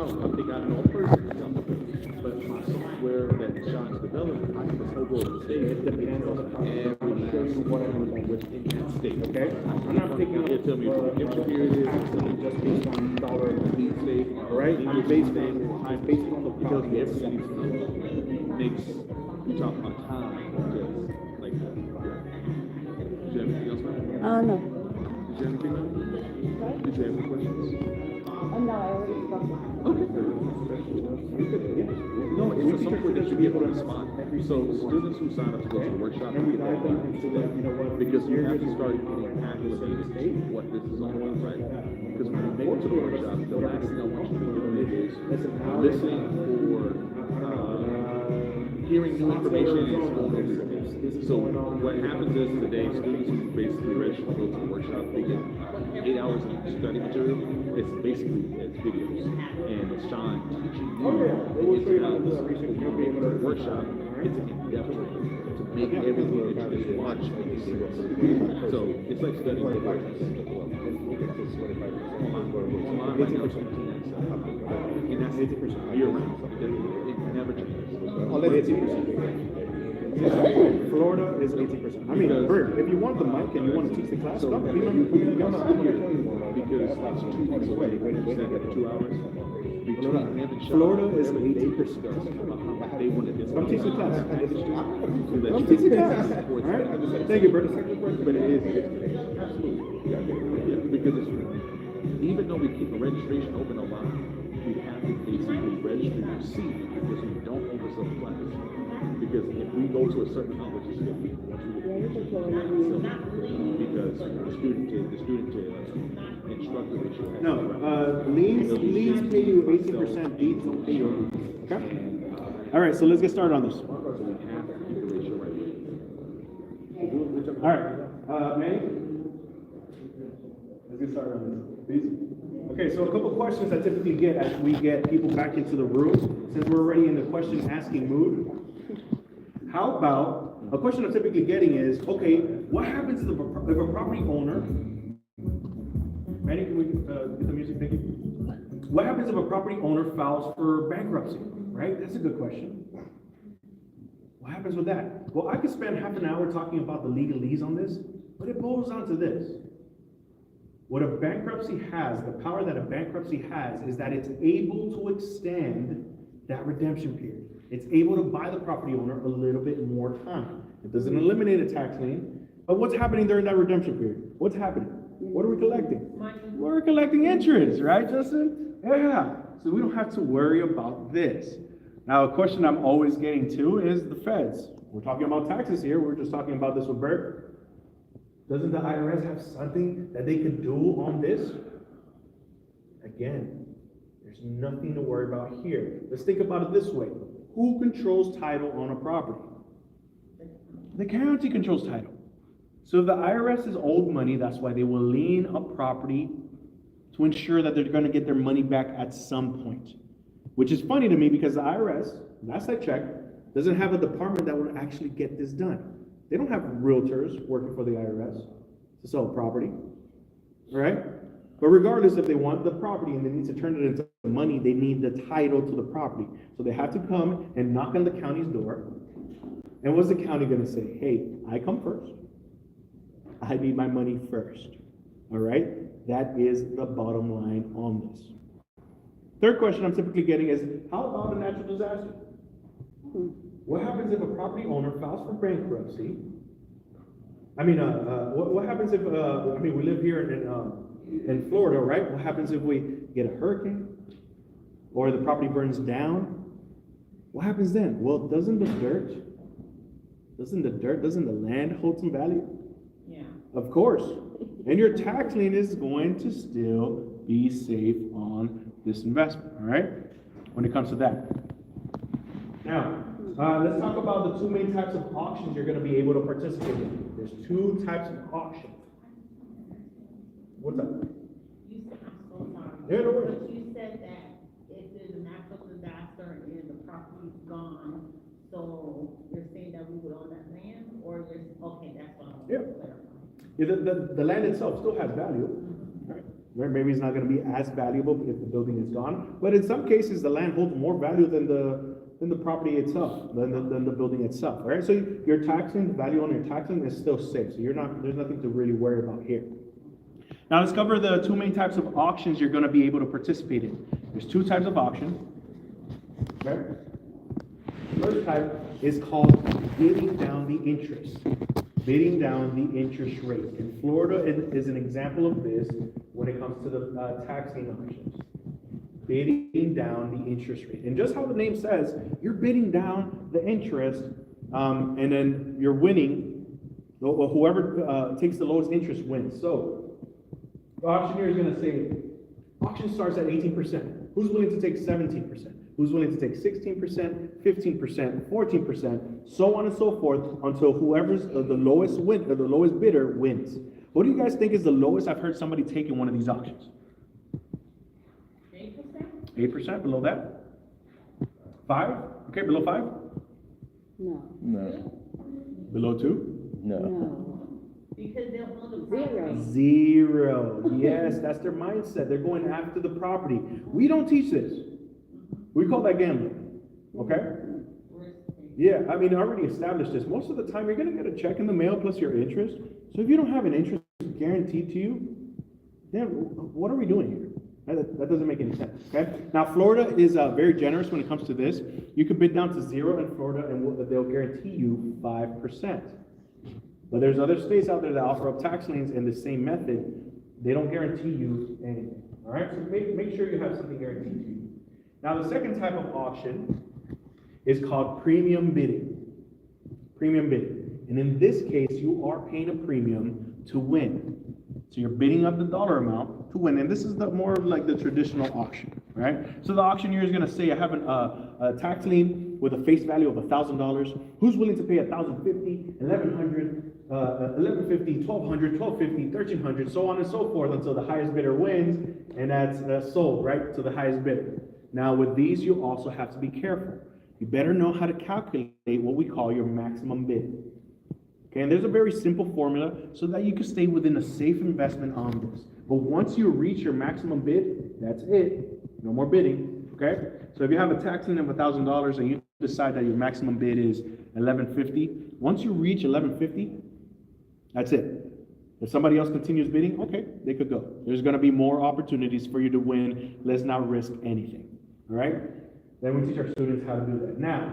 they got no person, but my software that Sean's developed, I can just over the state. It depends on the project. I'm gonna show you what I mean Within that state. Okay? I'm not taking It tell me what the period is, actually just based on dollar lead state, right? I'm based on the it tells me project. everything makes, we talk about time, just like that. Did you have anything else, man? No. Did you have anything, man? Did you have any questions? No, I already spoke. Okay. No, it's a software that should be able to respond. So students who sign up to go to the workshop, And we dive into the, you know what, because you have to start getting acclimated to what this is all about, right? Because when you make it to the workshop, the last thing I want you to be doing is listening for hearing new information and going over it. So what happens is today, students who basically register to go to the workshop, they get 8 hours of study material. It's basically videos, and it's Sean teaching you the ins and outs. When you go to the workshop, it's an in-depth to make everything that you just watch make sense. So it's like studying the workshop. Online right now is 15 and that's 80% year round. It never changes. Unless 18%. Florida is 18%. I mean, Bert, if you want the mic and you want to teach the class, come. Because it's 2 weeks away. You said that 2 hours. Florida is 18%. They wanted this. Come teach the class. Come Come teach the class. All right. Thank you, Bert. But it is absolutely. Yeah, because it's, even though we keep the registration open online, we have to basically register your seat because we don't oversell the class. Because if we go to a certain amount, which is 50, because the student instructor ratio has No, leads pay you 18%, deeds don't pay you. Okay? All right, so let's get started on this. so we have to keep the ratio right. All right, Manny? Let's get started on this. Easy. Okay, so a couple questions I typically get as we get people back into the room, since we're already in the question asking mood. How about, a question I'm typically getting is, okay, what happens if a property owner, Manny, can we get the music, thank you? What happens if a property owner files for bankruptcy, right? That's a good question. What happens with that? Well, I could spend half an hour talking about the legalese on this, but it boils down to this. What a bankruptcy has, the power that a bankruptcy has, is that it's able to extend that redemption period. It's able to buy the property owner a little bit more time. It doesn't eliminate a tax lien, but what's happening during that redemption period? What's happening? What are we collecting? Money. We're collecting interest, right, Justin? Yeah. So we don't have to worry about this. Now, a question I'm always getting to is the feds. We're talking about taxes here. We're just talking about this with Bert. Doesn't the IRS have something that they could do on this? Again, there's nothing to worry about here. Let's think about it this way. Who controls title on a property? The county controls title. So if the IRS is owed money, that's why they will lien a property to ensure that they're going to get their money back at some point. Which is funny to me because the IRS, last I checked, doesn't have a department that will actually get this done. They don't have realtors working for the IRS to sell property, right? But regardless, if they want the property and they need to turn it into money, they need the title to the property. So they have to come and knock on the county's door. And what's the county going to say? Hey, I come first. I need my money first. All right? That is the bottom line on this. Third question I'm typically getting is, how about a natural disaster? What happens if a property owner files for bankruptcy? I mean, what happens if, we live here in Florida, right? What happens if we get a hurricane or the property burns down? What happens then? Well, doesn't the land hold some value? Yeah. Of course. And your tax lien is going to still be safe on this investment, all right? When it comes to that. Now, let's talk about the two main types of auctions you're going to be able to participate in. There's two types of auctions. What's up? You said, I'm so sorry. Yeah, no worries. But you said that if there's a natural disaster and the property's gone, so you're saying that we would own that land, or you're, okay, that's what I'm Yeah. clarifying. Yeah, the land itself still has value, right? right? Maybe it's not gonna be as valuable if the building is gone, but in some cases, the land holds more value than the property itself, than the building itself, right? So your taxing, the value on your taxing is still safe, so there's nothing to really worry about here. Now let's cover the two main types of auctions you're gonna be able to participate in. There's two types of auction, okay? The first type is called bidding down the interest. Bidding down the interest rate. And Florida is an example of this when it comes to the taxing auctions. Bidding down the interest rate. And just how the name says, you're bidding down the interest, and then you're winning. Whoever takes the lowest interest wins. So the auctioneer is going to say, auction starts at 18%. Who's willing to take 17%? Who's willing to take 16%, 15%, 14%, so on and so forth, until whoever's the lowest the lowest bidder wins. What do you guys think is the lowest I've heard somebody take in one of these auctions? 8%? 8%, below that? 5? Okay, below 5? No, No. Below 2? No. no. Because they'll own the Zero. property. 0. Yes, that's their mindset. They're going after the property. We don't teach this. We call that gambling. Okay? Yeah, I mean, I already established this. Most of the time, you're going to get a check in the mail plus your interest. So if you don't have an interest guaranteed to you, then what are we doing here? That doesn't make any sense, okay? Now, Florida is very generous when it comes to this. You can bid down to 0 in Florida, and they'll guarantee you 5%. But there's other states out there that offer up tax liens in the same method. They don't guarantee you anything, all right? So make sure you have something guaranteed to you. Now, the second type of auction is called premium bidding. Premium bidding. And in this case, you are paying a premium to win. So you're bidding up the dollar amount to win. And this is more like the traditional auction, right? So the auctioneer is going to say, I have a tax lien with a face value of $1,000. Who's willing to pay $1,050, $1,100, $1,150, $1,200, $1,250, $1,300, so on and so forth until the highest bidder wins, and that's sold, right, to the highest bidder. Now, with these, you also have to be careful. You better know how to calculate what we call your maximum bid. Okay, and there's a very simple formula so that you can stay within a safe investment on this. But once you reach your maximum bid, that's it. No more bidding, okay? So if you have a tax lien of $1,000 and you decide that your maximum bid is $1,150, once you reach $1,150, that's it. If somebody else continues bidding, okay, they could go. There's gonna be more opportunities for you to win. Let's not risk anything, all right? Then we teach our students how to do that. Now,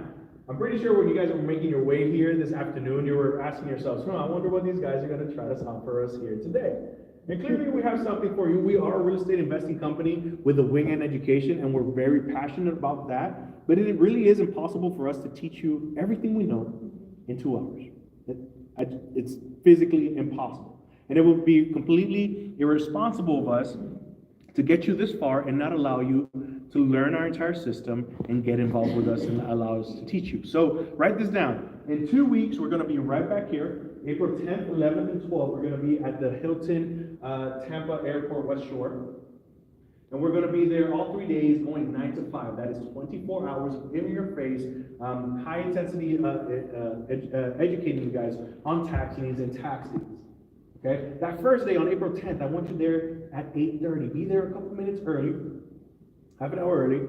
I'm pretty sure when you guys were making your way here this afternoon, you were asking yourselves, I wonder what these guys are gonna try to offer us here today. And clearly we have something for you. We are a real estate investing company with a wing in education, and we're very passionate about that. But it really is impossible for us to teach you everything we know in 2 hours. It's physically impossible. And it would be completely irresponsible of us to get you this far and not allow you to learn our entire system and get involved with us and allow us to teach you. So write this down. In 2 weeks, we're going to be right back here. April 10th, 11th, and 12th, we're going to be at the Hilton Tampa Airport West Shore. And we're going to be there all 3 days, going 9 to 5. That is 24 hours in your face, high intensity educating you guys on tax liens and tax deeds. Okay? That first day on April 10th, I want you there at 8:30. Be there a couple minutes early, half an hour early.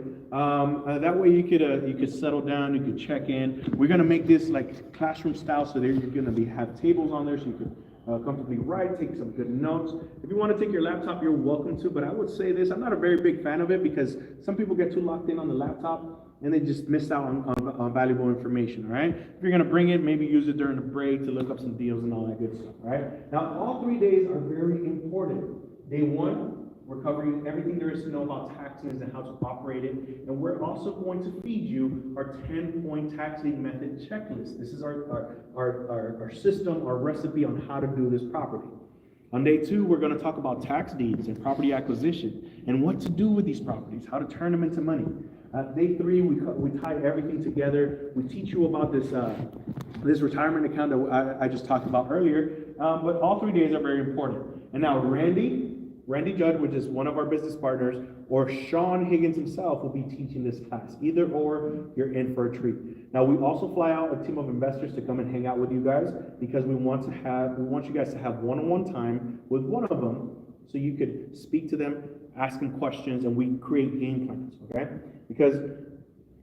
That way you could settle down, you could check in. We're gonna make this like classroom style, so there you're gonna have tables on there so you could comfortably write, take some good notes. If you want to take your laptop, you're welcome to, but I would say this, I'm not a very big fan of it because some people get too locked in on the laptop and they just miss out on valuable information, all right? If you're going to bring it, maybe use it during the break to look up some deals and all that good stuff, all right? Now, all 3 days are very important. Day 1, we're covering everything there is to know about tax liens and how to operate it, and we're also going to feed you our 10-point tax lien method checklist. This is our system, our recipe on how to do this properly. On day 2, we're going to talk about tax deeds and property acquisition and what to do with these properties, how to turn them into money. Day 3, we tie everything together. We teach you about this retirement account that I just talked about earlier. But all 3 days are very important. And now Randy Judd, which is one of our business partners, or Sean Higgins himself will be teaching this class. Either or, you're in for a treat. Now, we also fly out a team of investors to come and hang out with you guys because we want you guys to have one-on-one time with one of them So you could speak to them, ask them questions, and we create game plans, okay? Because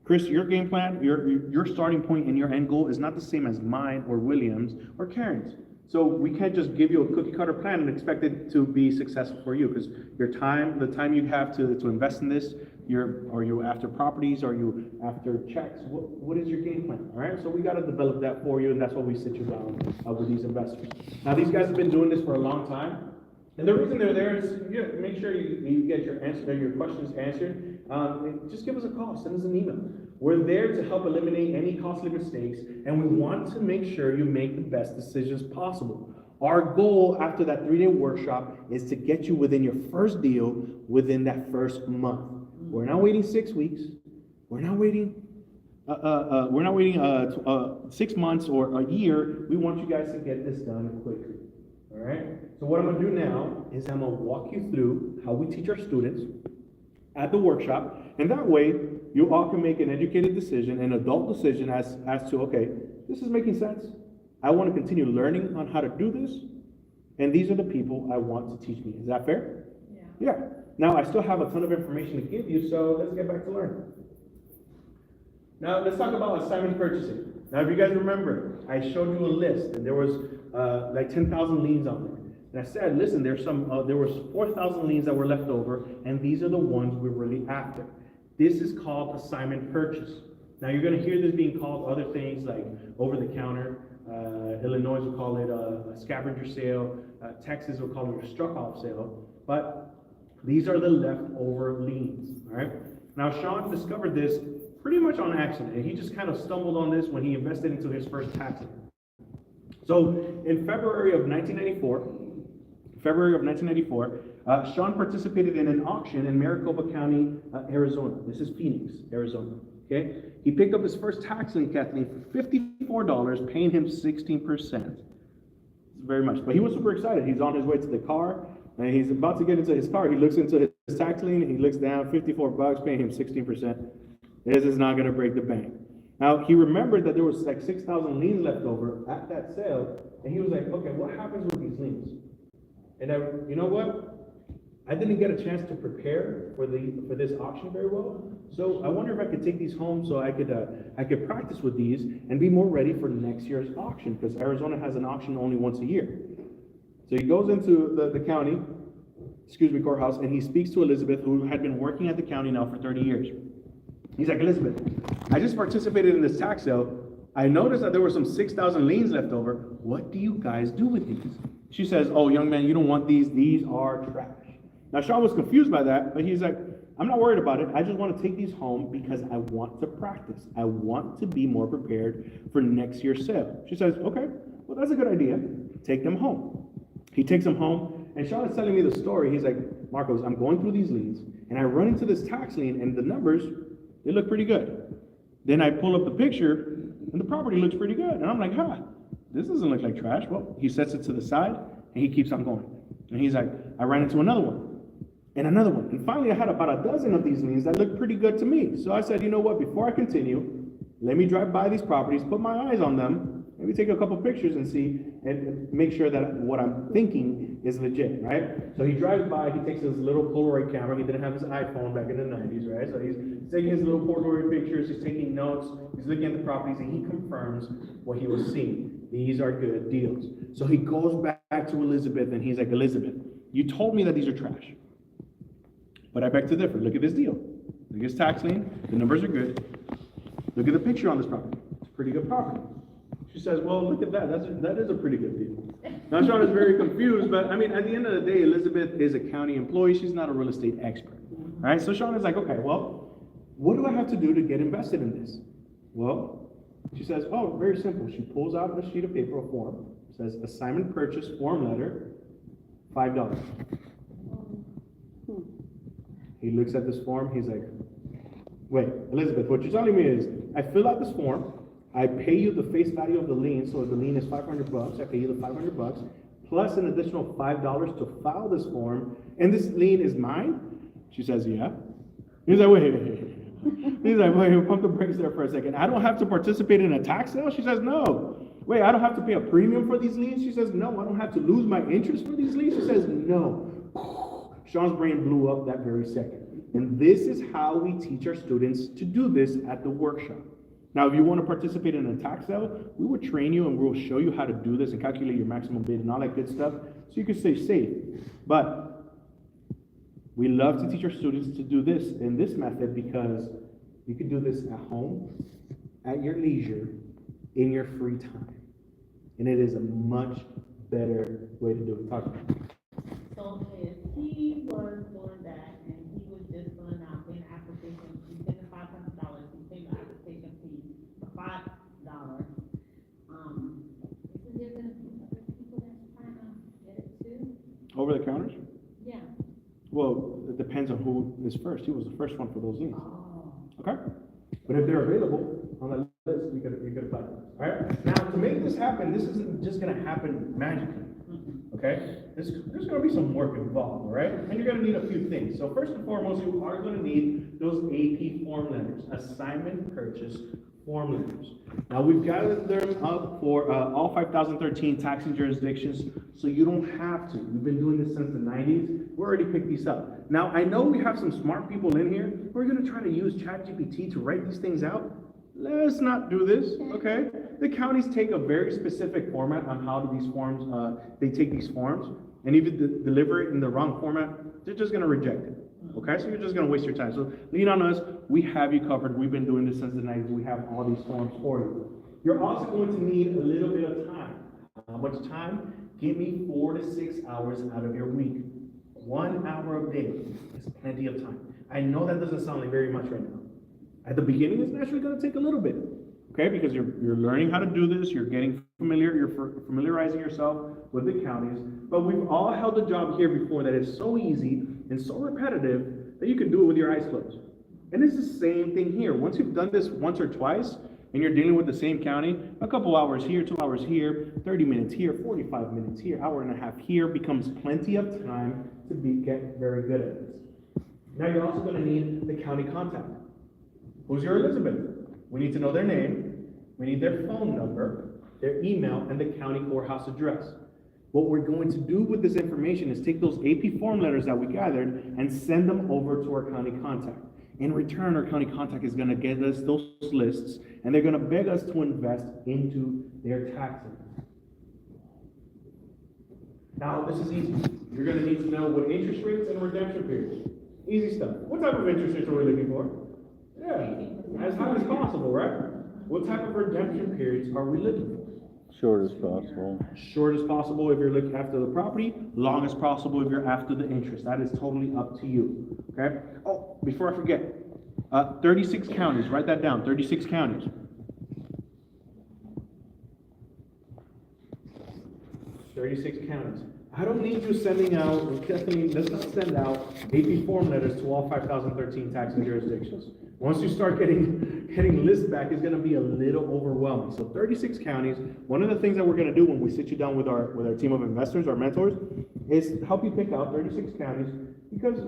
Kris, your game plan, your starting point and your end goal is not the same as mine or William's or Karen's. So we can't just give you a cookie cutter plan and expect it to be successful for you, because the time you have to invest in this, are you after properties, are you after checks? What is your game plan? All right, so we got to develop that for you, and that's why we sit you down with these investors. Now, these guys have been doing this for a long time, and the reason they're there is make sure you get your questions answered. Just give us a call, send us an email. We're there to help eliminate any costly mistakes, and we want to make sure you make the best decisions possible. Our goal after that 3-day workshop is to get you within your first deal within that first month. We're not waiting 6 weeks. We're not waiting 6 months or a year. We want you guys to get this done quickly. All right? So what I'm going to do now is I'm going to walk you through how we teach our students at the workshop, and that way you all can make an educated decision, an adult decision as to, okay, this is making sense. I want to continue learning on how to do this, and these are the people I want to teach me. Is that fair? Yeah. Now, I still have a ton of information to give you, so let's get back to learning. Now, let's talk about assignment purchasing. Now, if you guys remember, I showed you a list, and there was like 10,000 liens on there. And I said, listen, there was 4,000 liens that were left over, and these are the ones we're really after. This is called assignment purchase. Now, you're going to hear this being called other things like over-the-counter. Illinois will call it a scavenger sale. Texas will call it a struck-off sale. But these are the leftover liens, all right? Now, Sean discovered this pretty much on accident, and he just kind of stumbled on this when he invested into his first tax lien. So, in February of 1994, Sean participated in an auction in Maricopa County, Arizona. This is Phoenix, Arizona. Okay, he picked up his first tax lien, Kathleen, for $54, paying him 16%. Very much, but he was super excited. He's on his way to the car, and he's about to get into his car. He looks into his tax lien, he looks down, $54, paying him 16%. This is not going to break the bank. Now, he remembered that there was like 6,000 liens left over at that sale, and he was like, okay, what happens with these liens? And you know what? I didn't get a chance to prepare for this auction very well, so I wonder if I could take these home so I could practice with these and be more ready for next year's auction, because Arizona has an auction only once a year. So he goes into the county, courthouse, and he speaks to Elizabeth, who had been working at the county now for 30 years. He's like, Elizabeth, I just participated in this tax sale. I noticed that there were some 6,000 liens left over. What do you guys do with these? She says, oh, young man, you don't want these. These are trash. Now, Sean was confused by that, but he's like, I'm not worried about it. I just want to take these home because I want to practice. I want to be more prepared for next year's sale. She says, okay, well, that's a good idea. Take them home. He takes them home, and Sean is telling me the story. He's like, Marcos, I'm going through these liens, and I run into this tax lien, and the numbers, they look pretty good. Then I pull up the picture, and the property looks pretty good. And I'm like, this doesn't look like trash. Well, he sets it to the side, and he keeps on going. And he's like, I ran into another one, and another one. And finally, I had about a dozen of these liens that looked pretty good to me. So I said, you know what, before I continue, let me drive by these properties, put my eyes on them, maybe take a couple pictures and see, and make sure that what I'm thinking is legit, right? So he drives by, he takes his little Polaroid camera. He didn't have his iPhone back in the 90s, right? So he's taking his little Polaroid pictures, he's taking notes, he's looking at the properties, and he confirms what he was seeing. These are good deals. So he goes back to Elizabeth, and he's like, Elizabeth, you told me that these are trash, but I beg to differ. Look at this deal. Look at his tax lien. The numbers are good. Look at the picture on this property. It's a pretty good property. She says, well, look at that. That is a pretty good deal. Now, Sean is very confused, but I mean, at the end of the day, Elizabeth is a county employee. She's not a real estate expert, right? So Sean is like, okay, well, what do I have to do to get invested in this? Well, she says, oh, very simple. She pulls out a sheet of paper, a form, says assignment purchase form letter, $5. He looks at this form. He's like, wait, Elizabeth, what you're telling me is I fill out this form, I pay you the face value of the lien, so if the lien is $500, I pay you the $500, plus an additional $5 to file this form, and this lien is mine? She says, yeah. He's like, wait. He's like, wait, pump the brakes there for a second. I don't have to participate in a tax sale? She says, no. Wait, I don't have to pay a premium for these liens? She says, no. I don't have to lose my interest for these liens? She says, no. Sean's brain blew up that very second. And this is how we teach our students to do this at the workshop. Now, if you want to participate in a tax sale, we will train you and we'll show you how to do this and calculate your maximum bid and all that good stuff so you can stay safe. But we love to teach our students to do this in this method because you can do this at home, at your leisure, in your free time. And it is a much better way to do it. Talk about it. So if he was doing that and he was just filling out an application, he paid the $500, he paid the application fee for $5, isn't there gonna be other people that's trying to get it too? Over the counters? Yeah. Well, it depends on who is first. He was the first one for those needs. Oh. Okay? But if they're available on the list, you could apply. All right? Now, to make this happen, this isn't just gonna happen magically. Okay? There's gonna be some work involved, all right? And you're gonna need a few things. So first and foremost, you are gonna need those AP form letters, assignment purchase form letters. Now, we've gathered them up for all 5,013 taxing jurisdictions, so you don't have to. We've been doing this since the 90s. We already picked these up. Now, I know we have some smart people in here who are gonna try to use ChatGPT to write these things out. Let's not do this, okay? The counties take a very specific format on how do these forms, they take these forms, and if you deliver it in the wrong format, they're just gonna reject it, okay? So you're just gonna waste your time. So lean on us, we have you covered. We've been doing this since the 90s. We have all these forms for you. You're also going to need a little bit of time. How much time? Give me 4 to 6 hours out of your week. 1 hour a day is plenty of time. I know that doesn't sound like very much right now. At the beginning, it's naturally going to take a little bit, okay? Because you're learning how to do this, you're getting familiar, you're familiarizing yourself with the counties. But we've all held a job here before that is so easy and so repetitive that you can do it with your eyes closed. And it's the same thing here. Once you've done this once or twice, and you're dealing with the same county, a couple hours here, 2 hours here, 30 minutes here, 45 minutes here, hour and a half here becomes plenty of time to get very good at this. Now you're also going to need the county contact. Who's your Elizabeth? We need to know their name, we need their phone number, their email, and the county courthouse address. What we're going to do with this information is take those AP form letters that we gathered and send them over to our county contact. In return, our county contact is going to get us those lists, and they're going to beg us to invest into their taxes. Now, this is easy. You're going to need to know what interest rates and redemption periods. Easy stuff. What type of interest rates are we looking for? Yeah, as high as possible, right? What type of redemption periods are we looking for? Short as possible. Short as possible if you're looking after the property, long as possible if you're after the interest. That is totally up to you, okay? Oh, before I forget, 36 counties, write that down, 36 counties. 36 counties. I don't need you sending out, Kathleen does not send out AP form letters to all 5,013 taxing jurisdictions. Once you start getting lists back, it's going to be a little overwhelming. So 36 counties. One of the things that we're going to do when we sit you down with our team of investors, our mentors, is help you pick out 36 counties because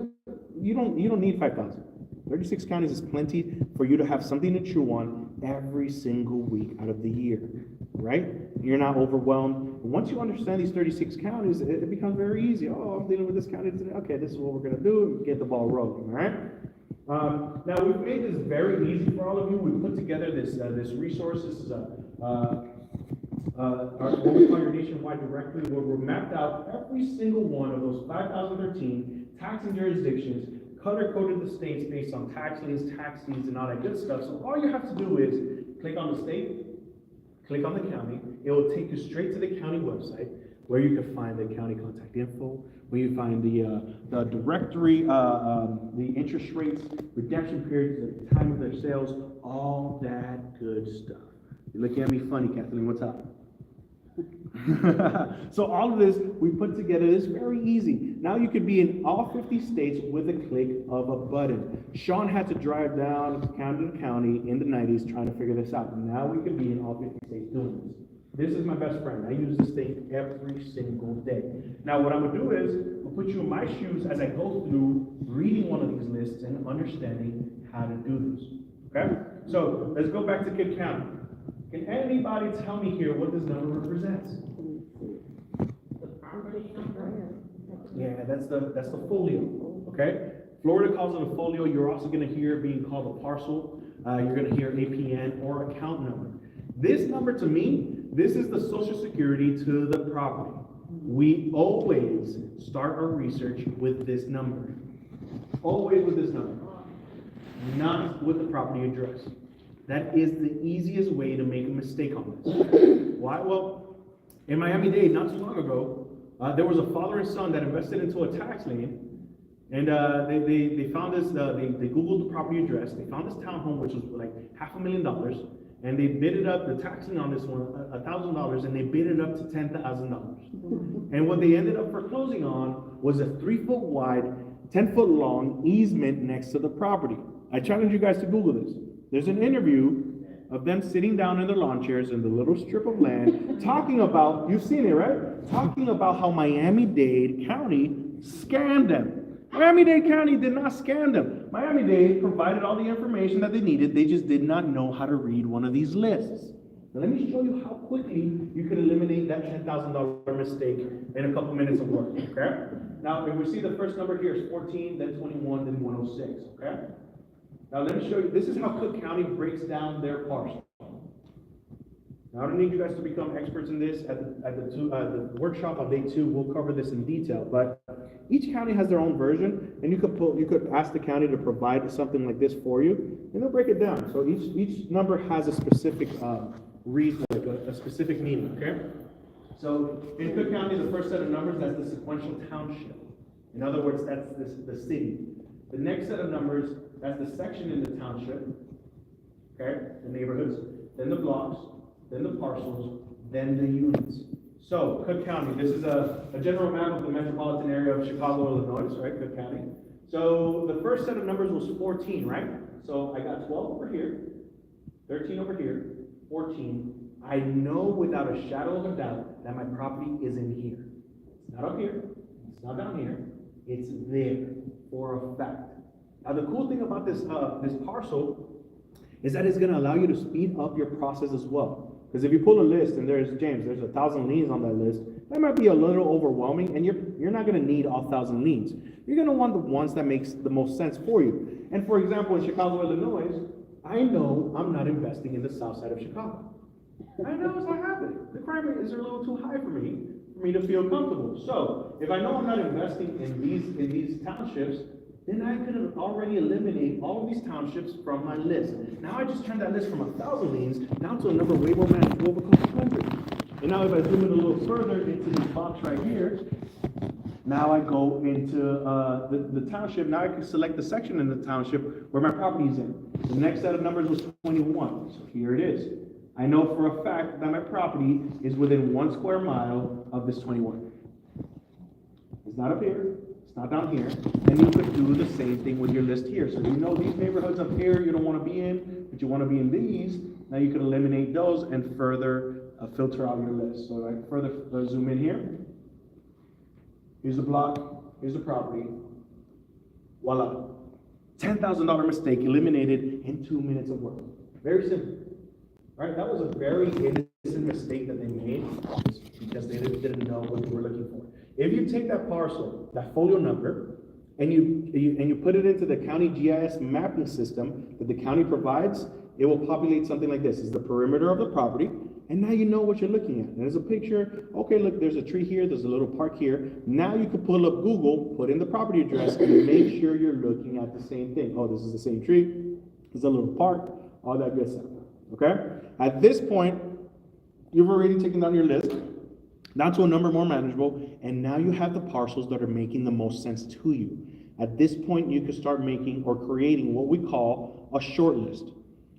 you don't need 5,000. 36 counties is plenty for you to have something to chew on every single week out of the year, right? You're not overwhelmed. Once you understand these 36 counties, it becomes very easy. Oh, I'm dealing with this county today. Okay, this is what we're going to do and get the ball rolling, all right? Now, we've made this very easy for all of you. We put together this resource. This is what we call your nationwide directory, where we're mapped out every single one of those 5,013 taxing jurisdictions, color-coded the states based on tax liens, tax deeds, and all that good stuff. So all you have to do is click on the state, click on the county. It will take you straight to the county website where you can find the county contact info, where you find the directory, the interest rates, redemption periods, the time of their sales, all that good stuff. You're looking at me funny, Kathleen, what's up? So all of this we put together is very easy. Now you could be in all 50 states with a click of a button. Sean had to drive down county to county in the 90s trying to figure this out. Now we can be in all 50 states doing this. This is my best friend. I use this thing every single day. Now what I'm gonna do is I'll put you in my shoes as I go through reading one of these lists and understanding how to do this. Okay? So let's go back to Kidd County. Can anybody tell me here what this number represents? The property number? Yeah, that's the folio, okay? Florida calls it a folio. You're also gonna hear it being called a parcel. You're gonna hear APN or account number. This number to me, this is the social security to the property. We always start our research with this number. Always with this number. Not with the property address. That is the easiest way to make a mistake on this. Why? Well, in Miami-Dade, not too long ago, there was a father and son that invested into a tax lien, and they found this, they Googled the property address, they found this townhome, which was like $500,000, and they bid it up, the tax lien on this one, $1,000, and they bid it up to $10,000. And what they ended up foreclosing on was a 3-foot wide, 10-foot long easement next to the property. I challenge you guys to Google this. There's an interview of them sitting down in their lawn chairs in the little strip of land, talking about, you've seen it, right? Talking about how Miami-Dade County scammed them. Miami-Dade County did not scam them. Miami-Dade provided all the information that they needed. They just did not know how to read one of these lists. Now let me show you how quickly you can eliminate that $10,000 mistake in a couple minutes of work, okay? Now, if we see the first number here is 14, then 21, then 106, okay? Now let me show you, this is how Cook County breaks down their parcel. Now I don't need you guys to become experts in this. At the workshop on day 2, we'll cover this in detail, but each county has their own version, and you could ask the county to provide something like this for you, and they'll break it down. So each number has a specific reason, like a specific meaning, okay? So in Cook County, the first set of numbers, that's the sequential township. In other words, that's the city. The next set of numbers, that's the section in the township, okay, the neighborhoods, then the blocks, then the parcels, then the units. So, Cook County, this is a general map of the metropolitan area of Chicago, Illinois, right, Cook County. So, the first set of numbers was 14, right? So, I got 12 over here, 13 over here, 14. I know without a shadow of a doubt that my property is in here. It's not up here, it's not down here, it's there for a fact. Now, the cool thing about this parcel is that it's gonna allow you to speed up your process as well. Because if you pull a list and there's 1,000 liens on that list, that might be a little overwhelming, and you're not gonna need all 1,000 liens. You're gonna want the ones that makes the most sense for you. And for example, in Chicago, Illinois, I know I'm not investing in the south side of Chicago. I know it's not happening. The crime rate is a little too high for me to feel comfortable. So if I know I'm not investing in these townships, then I could already eliminate all of these townships from my list. Now I just turned that list from 1,000 liens down to a number way more manageable of a couple hundred. And now if I zoom in a little further into this box right here, now I go into the township. Now I can select the section in the township where my property is in. The next set of numbers was 21, so here it is. I know for a fact that my property is within 1 square mile of this 21. It's not up here. It's not down here, and you could do the same thing with your list here. So you know these neighborhoods up here you don't want to be in, but you want to be in these. Now you could eliminate those and further filter out your list. So I further zoom in here. Here's the block, here's the property. Voila. $10,000 mistake eliminated in 2 minutes of work. Very simple. Right? That was a very innocent mistake that they made because they didn't know what they were looking for. If you take that parcel, that folio number, and you put it into the county GIS mapping system that the county provides, it will populate something like this. It's the perimeter of the property, and now you know what you're looking at. There's a picture. Okay, look, there's a tree here. There's a little park here. Now you can pull up Google, put in the property address, and make sure you're looking at the same thing. Oh, this is the same tree. There's a little park. All that good stuff. Okay? At this point, you've already taken down your list, down to a number more manageable, and now you have the parcels that are making the most sense to you. At this point, you can start making or creating what we call a short list.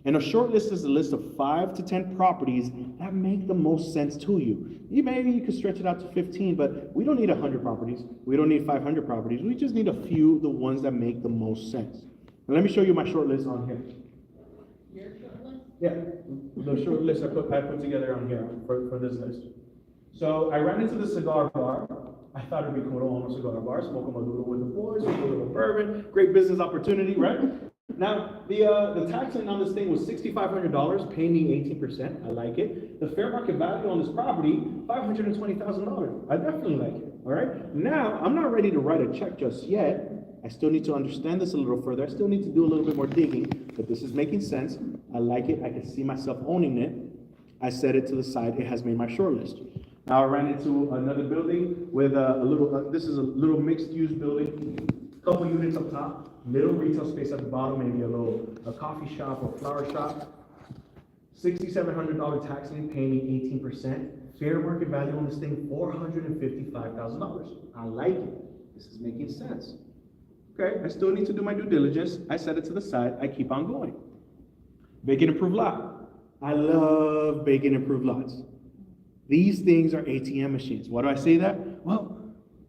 And a short list is a list of 5 to 10 properties that make the most sense to you. Maybe you could stretch it out to 15, but we don't need 100 properties. We don't need 500 properties. We just need a few, the ones that make the most sense. Now let me show you my short list on here. Your short list? Yeah, the short list I put together on here for this list. So I ran into the cigar bar. I thought it'd be cool to own a cigar bar, smoke a Maduro with the boys, a little bourbon, great business opportunity, right? Now, the tax lien on this thing was $6,500, pay me 18%, I like it. The fair market value on this property, $520,000, I definitely like it. All right, now I'm not ready to write a check just yet. I still need to understand this a little further. I still need to do a little bit more digging, but this is making sense. I like it. I can see myself owning it. I set it to the side. It has made my short list. Now I ran into another building with this is a little mixed-use building, couple units up top, little retail space at the bottom, maybe a coffee shop or flower shop. $6,700 tax lien, paying me 18%. Fair market value on this thing, $455,000. I like it. This is making sense. Okay, I still need to do my due diligence. I set it to the side. I keep on going. Vacant approved lot. I love vacant approved lots. These things are ATM machines. Why do I say that? Well,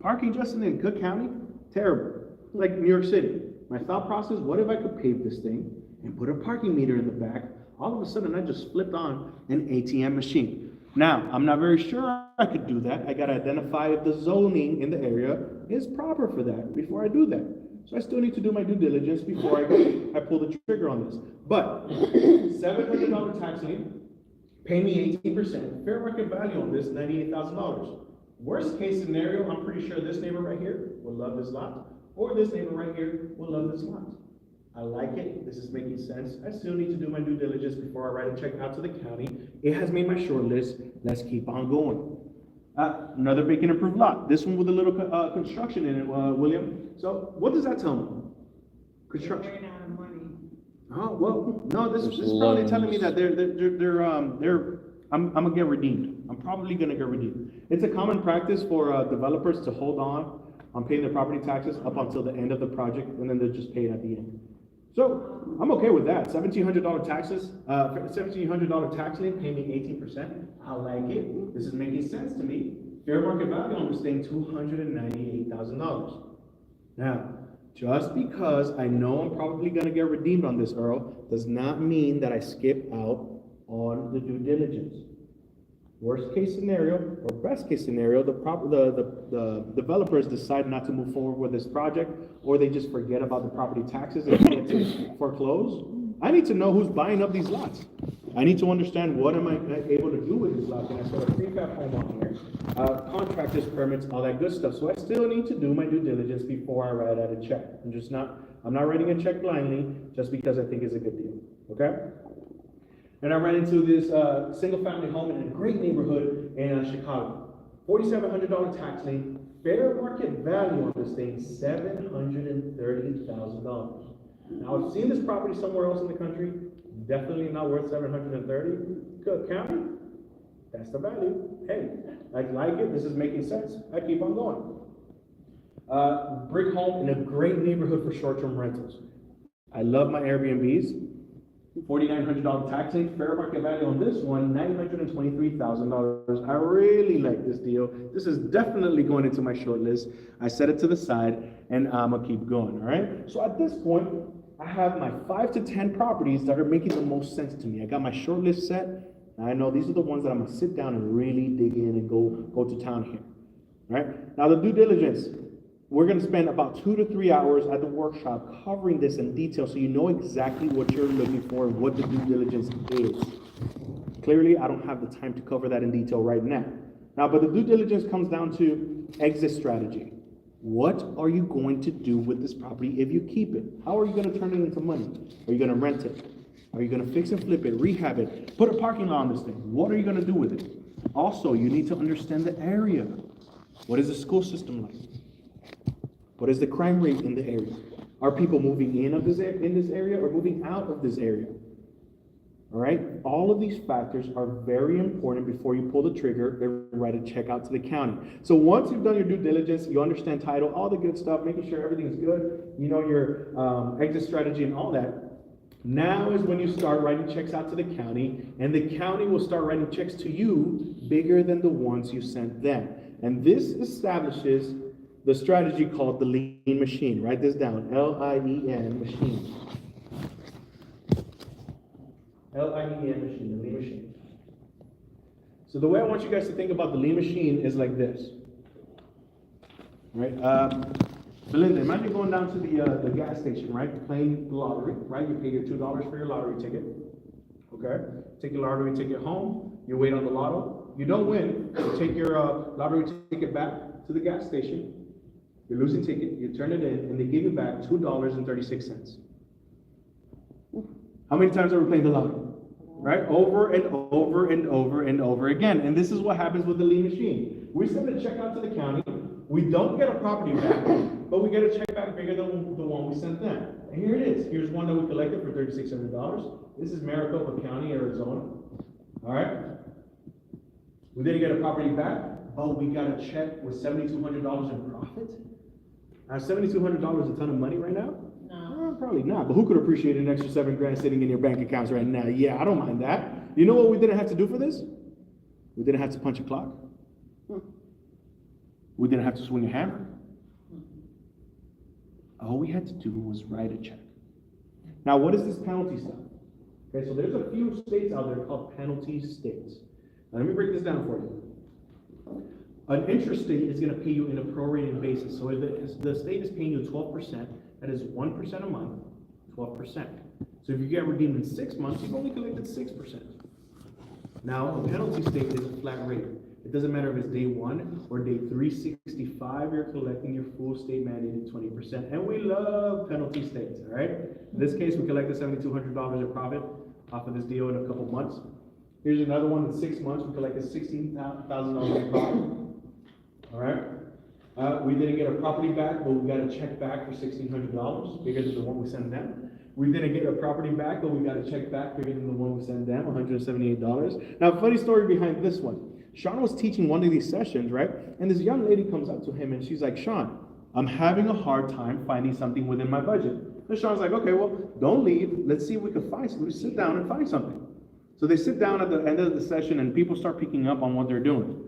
parking, Justin, in Cook County, terrible. Like New York City. My thought process, what if I could pave this thing and put a parking meter in the back? All of a sudden, I just flipped on an ATM machine. Now, I'm not very sure I could do that. I gotta identify if the zoning in the area is proper for that before I do that. So I still need to do my due diligence before I pull the trigger on this. But $700 tax lien, pay me 18%. Fair market value on this, $98,000. Worst case scenario, I'm pretty sure this neighbor right here will love this lot, or this neighbor right here will love this lot. I like it. This is making sense. I still need to do my due diligence before I write a check out to the county. It has made my short list. Let's keep on going. Another vacant approved lot. This one with a little construction in it, William. So what does that tell me? Construction. They're running out of money. Oh, well, no, this is probably telling me that I'm gonna get redeemed. I'm probably gonna get redeemed. It's a common practice for developers to hold on paying their property taxes up until the end of the project, and then they'll just pay it at the end. So I'm okay with that. $1,700 taxes, $1,700 tax lien, pay me 18%. I like it. This is making sense to me. Fair market value on this thing, $298,000. Now, just because I know I'm probably gonna get redeemed on this, Earl, does not mean that I skip out on the due diligence. Worst case scenario, or best case scenario, the developers decide not to move forward with this project, or they just forget about the property taxes and get to foreclose. I need to know who's buying up these lots. I need to understand what am I able to do with these lots. Can I start a prefab home on here? Contractors, permits, all that good stuff. So I still need to do my due diligence before I write out a check. I'm not writing a check blindly just because I think it's a good deal, okay? And I ran into this single-family home in a great neighborhood in Chicago. $4,700 tax lien, fair market value on this thing, $730,000. Now, I've seen this property somewhere else in the country, definitely not worth $730,000. Cook County, that's the value. Hey, I like it, this is making sense. I keep on going. Brick home in a great neighborhood for short-term rentals. I love my Airbnbs. $4,900 tax lien, fair market value on this one, $923,000. I really like this deal. This is definitely going into my short list. I set it to the side, and I'm gonna keep going, all right? So at this point, I have my 5 to 10 properties that are making the most sense to me. I got my short list set, and I know these are the ones that I'm gonna sit down and really dig in and go to town here, all right? Now the due diligence. We're going to spend about 2 to 3 hours at the workshop covering this in detail so you know exactly what you're looking for and what the due diligence is. Clearly, I don't have the time to cover that in detail right now. But the due diligence comes down to exit strategy. What are you going to do with this property if you keep it? How are you going to turn it into money? Are you going to rent it? Are you going to fix and flip it, rehab it, put a parking lot on this thing? What are you going to do with it? Also, you need to understand the area. What is the school system like? What is the crime rate in the area? Are people moving in this area or moving out of this area? All right? All of these factors are very important before you pull the trigger and write a check out to the county. So once you've done your due diligence, you understand title, all the good stuff, making sure everything's good, you know your exit strategy and all that, now is when you start writing checks out to the county, and the county will start writing checks to you bigger than the ones you sent them. And this establishes the strategy called the lean machine. Write this down, L-I-E-N machine. L-I-E-N machine, the lean machine. So the way I want you guys to think about the lean machine is like this. Right? Belinda, imagine going down to the gas station, right? Playing the lottery, right? You pay your $2 for your lottery ticket. Okay? Take your lottery ticket home, you wait on the lotto. You don't win, you take your lottery ticket back to the gas station, your losing ticket, you turn it in, and they give you back $2.36. How many times are we playing the lottery? Right? Over and over and over and over again. And this is what happens with the lien machine. We send a check out to the county, we don't get a property back, but we get a check back bigger than the one we sent them. And here it is. Here's one that we collected for $3,600. This is Maricopa County, Arizona. All right? We didn't get a property back, but we got a check with $7,200 in profit. Now, $7,200 a ton of money right now? No. Probably not, but who could appreciate an extra $7,000 sitting in your bank accounts right now? Yeah, I don't mind that. You know what we didn't have to do for this? We didn't have to punch a clock. We didn't have to swing a hammer. All we had to do was write a check. Now, what is this penalty stuff? Okay, so there's a few states out there called penalty states. Now, let me break this down for you. An interest state is going to pay you in a prorated basis. So if the state is paying you 12%, that is 1% a month, 12%. So if you get redeemed in 6 months, you've only collected 6%. Now, a penalty state is a flat rate. It doesn't matter if it's day 1 or day 365, you're collecting your full state mandated 20%. And we love penalty states, all right? In this case, we collected $7,200 in profit off of this deal in a couple months. Here's another one in 6 months, we collected $16,000 in profit, all right? We didn't get a property back, but we got a check back for $1,600, bigger than the one we sent them. We didn't get a property back, but we got a check back bigger than the one we sent them, $178. Now, funny story behind this one. Sean was teaching one of these sessions, right? And this young lady comes up to him and she's like, Sean, I'm having a hard time finding something within my budget. And Sean's like, okay, well, don't leave. Let's see if we can find something. Sit down and find something. So they sit down at the end of the session and people start picking up on what they're doing.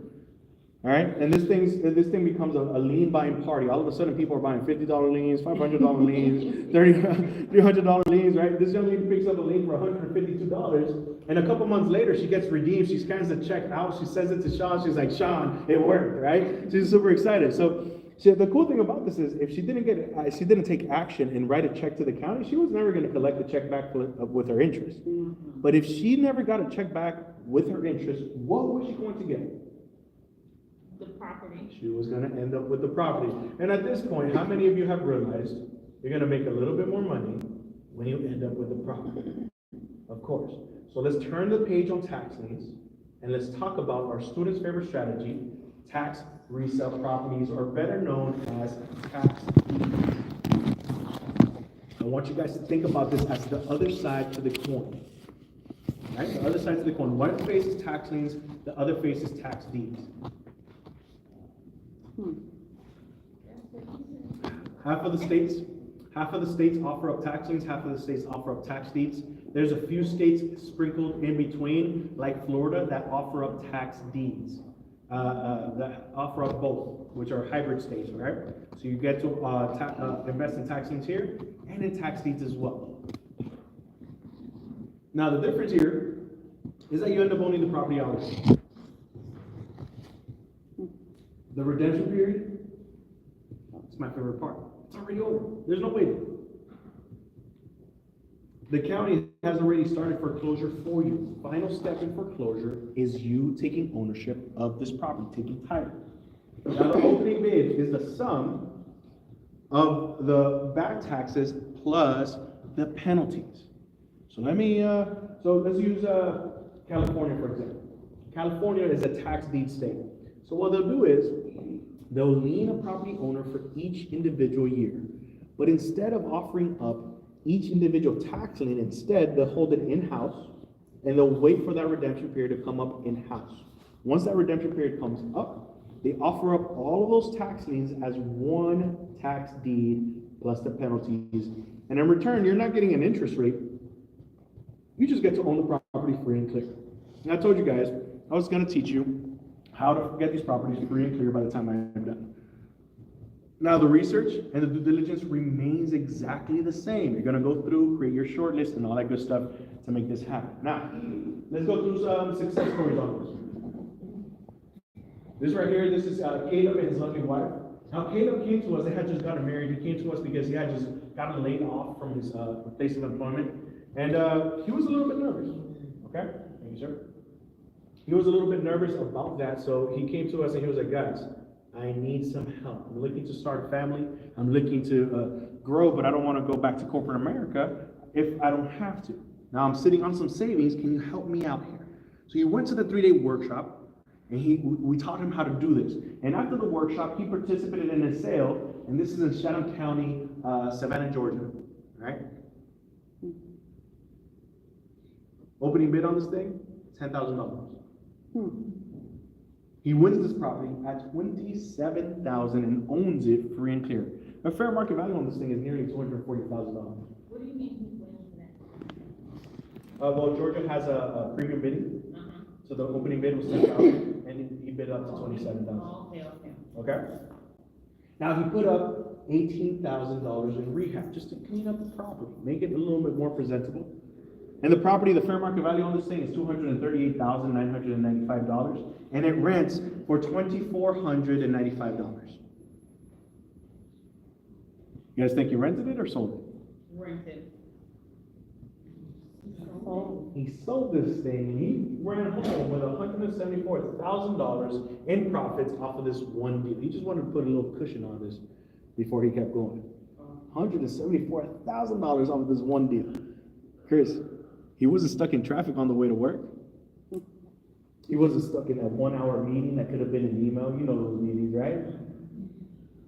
All right, and this thing becomes a lien buying party. All of a sudden, people are buying $50 liens, $500 liens, $300 liens, right? This young lady picks up a lien for $152, and a couple months later, she gets redeemed. She scans the check out. She sends it to Sean. She's like, Sean, it worked, right? She's super excited. So the cool thing about this is, if she didn't take action and write a check to the county, she was never going to collect the check back with her interest. But if she never got a check back with her interest, what was she going to get? The property. She was going to end up with the property. And at this point, how many of you have realized you're going to make a little bit more money when you end up with the property? Of course. So let's turn the page on tax liens and let's talk about our students' favorite strategy, tax resale properties, or better known as tax deeds. I want you guys to think about this as the other side to the coin. Right? The other side to the coin. One face is tax liens, the other face is tax deeds. Half of the states offer up tax liens, half of the states offer up tax deeds. There's a few states sprinkled in between, like Florida, that offer up tax deeds, that offer up both, which are hybrid states, right? So you get to invest in tax liens here and in tax deeds as well. Now the difference here is that you end up owning the property outright. The redemption period, it's my favorite part. It's already over. There's no waiting. The county has already started foreclosure for you. Final step in foreclosure is you taking ownership of this property, taking title. Now the opening bid is the sum of the back taxes plus the penalties. So let's use California, for example. California is a tax deed state. So what they'll do is, they'll lien a property owner for each individual year. But instead of offering up each individual tax lien, instead they'll hold it in-house and they'll wait for that redemption period to come up in-house. Once that redemption period comes up, they offer up all of those tax liens as one tax deed plus the penalties. And in return, you're not getting an interest rate. You just get to own the property free and clear. And I told you guys, I was going to teach you how to get these properties free and clear by the time I am done. Now the research and the due diligence remains exactly the same. You're gonna go through, create your short list and all that good stuff to make this happen. Now, let's go through some success stories on this. This right here, this is Caleb and his lovely wife. Now Caleb came to us, they had just gotten married. He came to us because he had just gotten laid off from his place of employment. And he was a little bit nervous, okay? Thank you, sir. He was a little bit nervous about that, so he came to us and he was like, guys, I need some help. I'm looking to start a family. I'm looking to grow, but I don't want to go back to corporate America if I don't have to. Now I'm sitting on some savings. Can you help me out here? So he went to the 3-day workshop, and we taught him how to do this. And after the workshop, he participated in a sale, and this is in Chatham County, Savannah, Georgia. Right? Opening bid on this thing, $10,000. He wins this property at $27,000 and owns it free and clear. The fair market value on this thing is nearly $240,000. What do you mean he's winning that? Well, Georgia has a premium bidding, so the opening bid was $10,000, and he bid up to $27,000. Oh, okay. Okay. Now he put up $18,000 in rehab just to clean up the property, make it a little bit more presentable. And the property, the fair market value on this thing is $238,995, and it rents for $2,495. You guys think he rented it or sold it? Rented. He sold this thing, and he ran home with $174,000 in profits off of this one deal. He just wanted to put a little cushion on this before he kept going. $174,000 off of this one deal. Kris, he wasn't stuck in traffic on the way to work. He wasn't stuck in that 1-hour meeting that could have been an email. You know those meetings, right?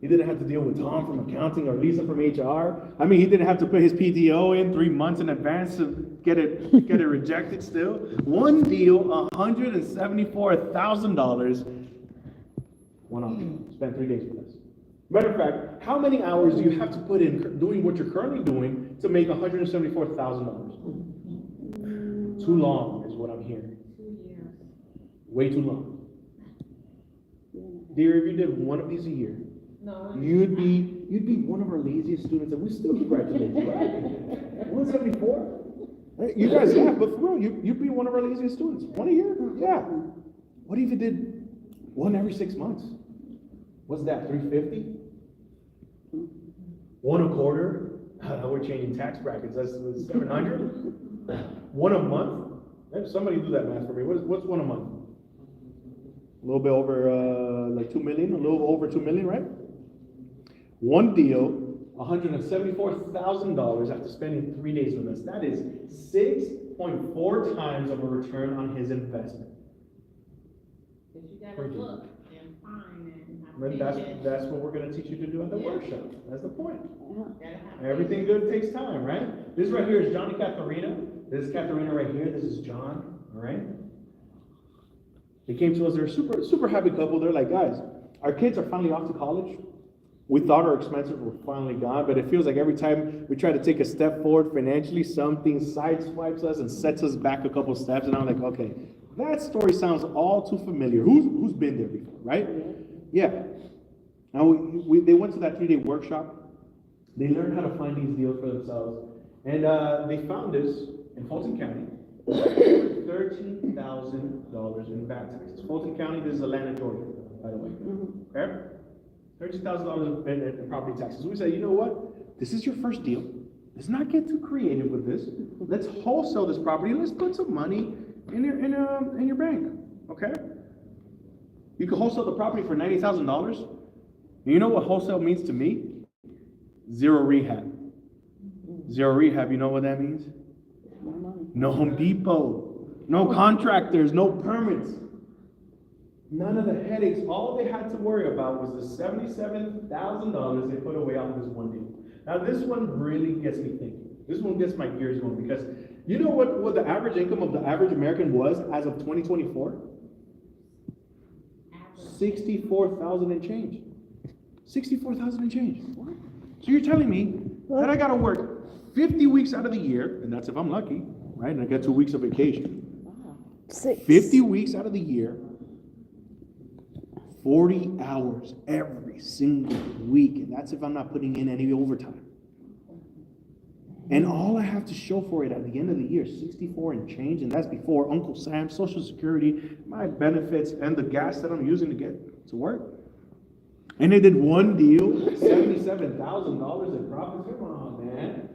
He didn't have to deal with Tom from accounting or Lisa from HR. I mean, he didn't have to put his PTO in 3 months in advance to get it rejected still. One deal, $174,000. One option. Spent 3 days with us. Matter of fact, how many hours do you have to put in doing what you're currently doing to make $174,000? Too long is what I'm hearing. 2 years. Way too long. Dear, if you did one of these a year, No. you'd be one of our laziest students, and we still congratulate you, right? 174? You guys laugh, but for real, you'd be one of our laziest students. One a year? Yeah. What if you did one every 6 months? What's that, 350? One a quarter? Now we're changing tax brackets. That's 700? One a month? Somebody do that math for me. What's one a month? A little bit over, like 2 million, a little over 2 million, right? One deal, $174,000 after spending 3 days with us. That is 6.4 times of a return on his investment. But you gotta look and find and have But patience. that's what we're gonna teach you to do at the workshop. That's the point. Gotta have Everything good takes time, right? This right here is Johnny Catharina. This is Catharina right here. This is John, all right? They came to us, they're a super happy couple. They're like, guys, our kids are finally off to college. We thought our expenses were finally gone, but it feels like every time we try to take a step forward financially, something sideswipes us and sets us back a couple steps. And I'm like, okay, that story sounds all too familiar. Who's been there before, right? Yeah. Now they went to that 3-day workshop. They learned how to find these deals for themselves, and they found this in Fulton County. $13,000 in back taxes. Fulton County, this is Atlanta, Georgia, by the way. Okay? $13,000 in property taxes. We say, you know what? This is your first deal. Let's not get too creative with this. Let's wholesale this property. Let's put some money in your bank. Okay? You can wholesale the property for $90,000. You know what wholesale means to me? Zero rehab. Zero rehab. You know what that means? No Home Depot. No contractors. No permits. None of the headaches. All they had to worry about was the $77,000 they put away off this one deal. Now this one really gets me thinking. This one gets my gears going, because you know what the average income of the average American was as of 2024? 64,000 and change. 64,000 and change. So you're telling me that I gotta work 50 weeks out of the year, and that's if I'm lucky, right? And I get 2 weeks of vacation. 50 weeks out of the year, 40 hours every single week, and that's if I'm not putting in any overtime. And all I have to show for it at the end of the year, 64 and change, and that's before Uncle Sam, Social Security, my benefits, and the gas that I'm using to get to work. And they did one deal, $77,000 in profits. Come on, man.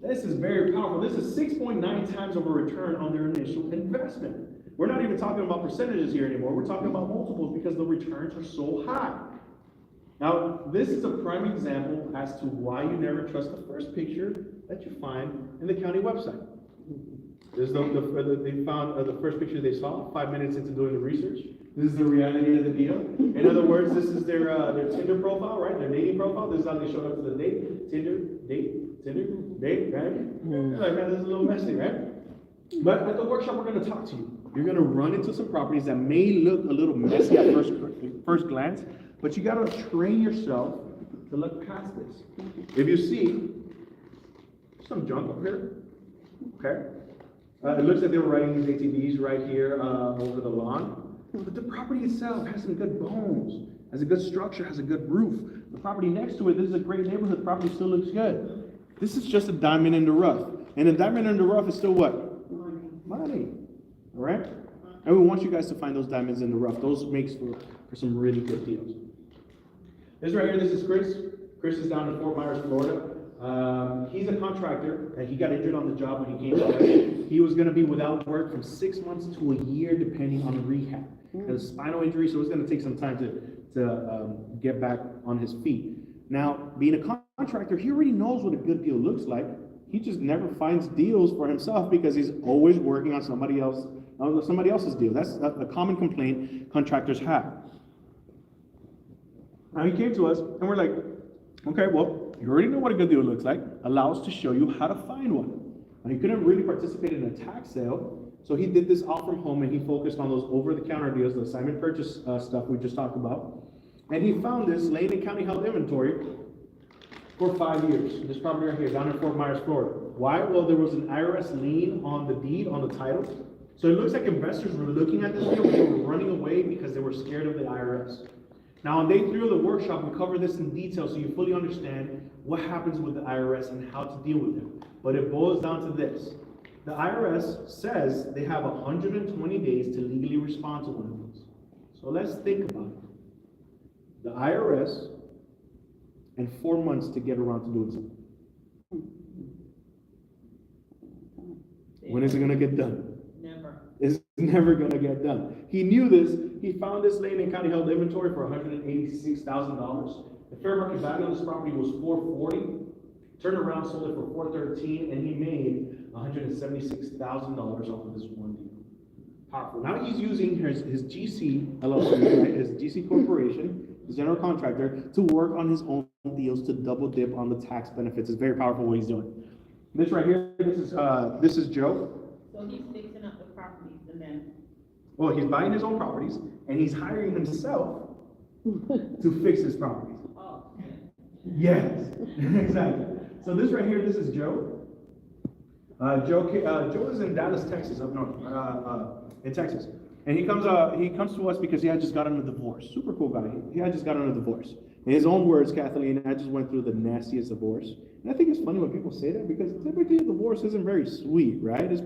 This is very powerful. This is 6.9 times of a return on their initial investment. We're not even talking about percentages here anymore. We're talking about multiples because the returns are so high. Now, this is a prime example as to why you never trust the first picture that you find in the county website. This is they found the first picture they saw 5 minutes into doing the research. This is the reality of the deal. In other words, this is their Tinder profile, right? Their dating profile. This is how they showed up to the date. Tinder, date, right? Like, man, this is a little messy, right? But at the workshop, we're going to talk to you. You're going to run into some properties that may look a little messy at first glance, but you got to train yourself to look past this. If you see some junk up here, okay? It looks like they were riding these ATVs right here over the lawn. But the property itself has some good bones, has a good structure, has a good roof. The property next to it, this is a great neighborhood. The property still looks good. This is just a diamond in the rough. And a diamond in the rough is still what? Money. All right? And we want you guys to find those diamonds in the rough. Those makes for some really good deals. This right here, this is Kris. Kris is down in Fort Myers, Florida. He's a contractor, and he got injured on the job when he came to us. He was going to be without work from 6 months to a year, depending on the rehab. He had a spinal injury, so it was going to take some time to get back on his feet. Now, being a contractor, he already knows what a good deal looks like. He just never finds deals for himself because he's always working on somebody else's deal. That's a common complaint contractors have. Now, he came to us, and we're like, okay, well, you already know what a good deal looks like. Allow us to show you how to find one. And he couldn't really participate in a tax sale, so he did this out from home, and he focused on those over-the-counter deals, the assignment purchase stuff we just talked about. And he found this laying in county held inventory for 5 years. This property right here, down in Fort Myers, Florida. Why? Well, there was an IRS lien on the deed, on the title. So it looks like investors were looking at this deal, but they were running away because they were scared of the IRS. Now, on day 3 of the workshop, we cover this in detail so you fully understand what happens with the IRS and how to deal with them. But it boils down to this. The IRS says they have 120 days to legally respond to one of these. So let's think about it. The IRS and 4 months to get around to doing something. When is it going to get done? Never. It's never going to get done. He knew this. He found this laying in county held inventory for $186,000. The fair market value of this property was $440,000. Turned around, sold it for $413,000, and he made $176,000 off of this one deal. Powerful. Now he's using his GC LLC, right, his GC Corporation, his general contractor, to work on his own deals to double dip on the tax benefits. It's very powerful what he's doing. This right here, this is Joe. So he's fixing up the properties and then. Well, he's buying his own properties, and he's hiring himself to fix his properties. Oh. Yes, exactly. So this right here, this is Joe. Joe is in Dallas, Texas, up north, in Texas. And he comes to us because he had just gotten a divorce. Super cool guy. He had just gotten a divorce. In his own words, Kathleen, I just went through the nastiest divorce. And I think it's funny when people say that because typically a divorce isn't very sweet, right? It's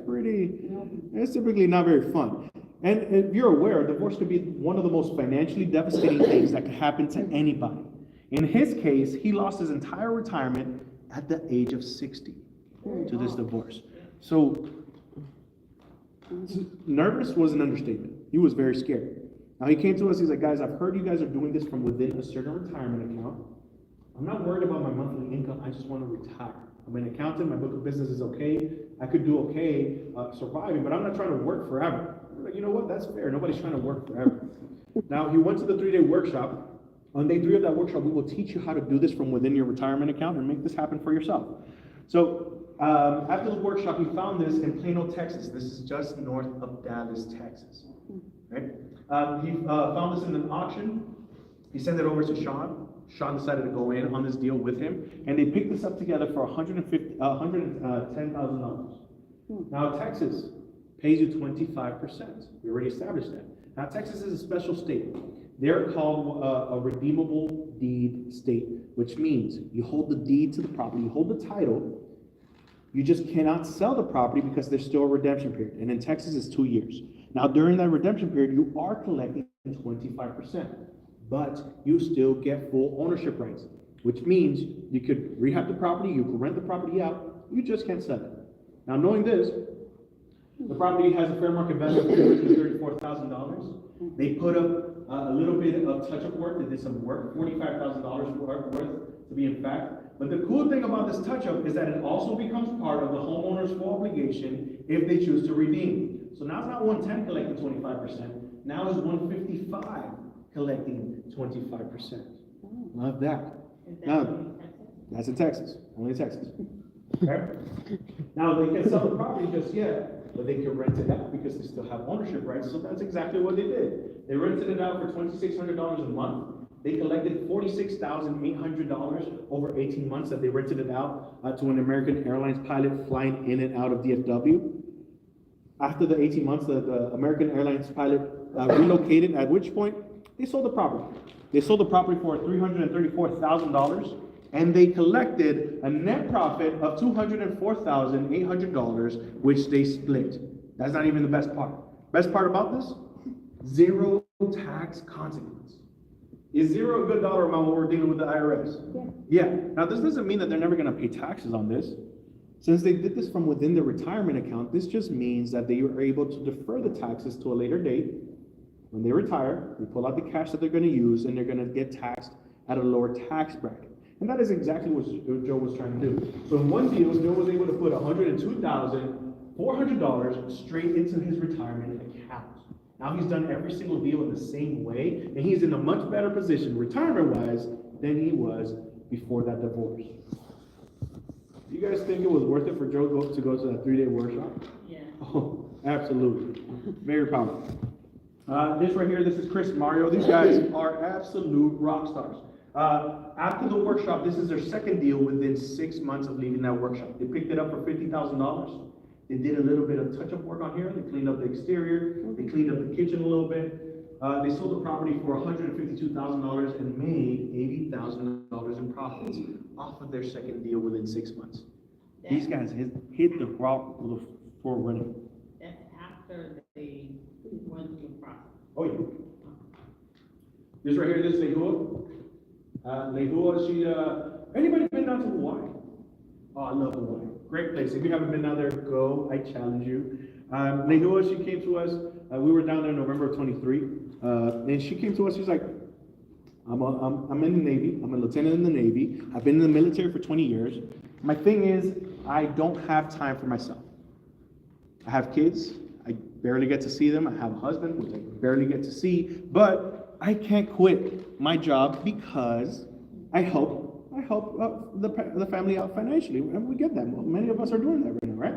typically not very fun. And if you're aware, divorce could be one of the most financially devastating things that could happen to anybody. In his case, he lost his entire retirement at the age of 60 to this divorce. So nervous was an understatement. He was very scared. Now he came to us, he's like, guys, I've heard you guys are doing this from within a certain retirement account. I'm not worried about my monthly income, I just want to retire. I'm an accountant, my book of business is okay, I could do okay surviving, but I'm not trying to work forever. We're like, you know what, that's fair, nobody's trying to work forever. Now he went to the 3-day workshop. On day 3 of that workshop, we will teach you how to do this from within your retirement account and make this happen for yourself. So after the workshop, he found this in Plano, Texas. This is just north of Dallas, Texas. Right? He found this in an auction. He sent it over to Sean. Sean decided to go in on this deal with him, and they picked this up together for $110,000. Now Texas pays you 25%. We already established that. Now Texas is a special state. They're called a redeemable deed state, which means you hold the deed to the property, you hold the title, you just cannot sell the property because there's still a redemption period. And in Texas, it's 2 years. Now, during that redemption period, you are collecting 25%, but you still get full ownership rights, which means you could rehab the property, you could rent the property out, you just can't sell it. Now, knowing this, The property has a fair market value of $334,000. They put up a little bit of touch-up work, they did some work, $45,000 worth to be in fact. But the cool thing about this touch-up is that it also becomes part of the homeowner's full obligation if they choose to redeem. So now it's not 110 collecting 25%, now it's 155 collecting 25%. Love that. Is that Now, in Texas? that's in Texas, only in Texas. Okay? Now, they can't sell the property just yet, but they can rent it out because they still have ownership rights, so that's exactly what they did. They rented it out for $2,600 a month. They collected $46,800 over 18 months that they rented it out to an American Airlines pilot flying in and out of DFW. After the 18 months, the American Airlines pilot relocated, at which point they sold the property. They sold the property for $334,000, and they collected a net profit of $204,800, which they split. That's not even the best part. Best part about this? Zero tax consequence. Is zero a good dollar amount when we're dealing with the IRS? Yeah. Now, this doesn't mean that they're never going to pay taxes on this. Since they did this from within their retirement account, this just means that they were able to defer the taxes to a later date. When they retire, they pull out the cash that they're going to use, and they're going to get taxed at a lower tax bracket. And that is exactly what Joe was trying to do. So in one deal, Joe was able to put $102,400 straight into his retirement account. Now he's done every single deal in the same way, and he's in a much better position retirement-wise than he was before that divorce. Do you guys think it was worth it for Joe to go to that 3-day workshop? Yeah. Oh, absolutely. Very powerful. This right here, this is Kris, Mario. These guys are absolute rock stars. After the workshop, this is their second deal within 6 months of leaving that workshop. They picked it up for $50,000. They did a little bit of touch-up work on here. They cleaned up the exterior. They cleaned up the kitchen a little bit. They sold the property for $152,000 and made $80,000 in profits off of their second deal within 6 months. These guys hit the ground for running. That's after they went through the process. Oh, yeah. This right here, this is Lehua. Lehua, anybody been down to Hawaii? Oh, I love Hawaii. Great place. If you haven't been down there, go. I challenge you. Lehua, she came to us. We were down there in November of 23. And she came to us. She's like, I'm in the Navy. I'm a lieutenant in the Navy. I've been in the military for 20 years. My thing is, I don't have time for myself. I have kids. I barely get to see them. I have a husband, which I barely get to see. But I can't quit my job because I help the family out financially, and we get that. Well, many of us are doing that right now, right?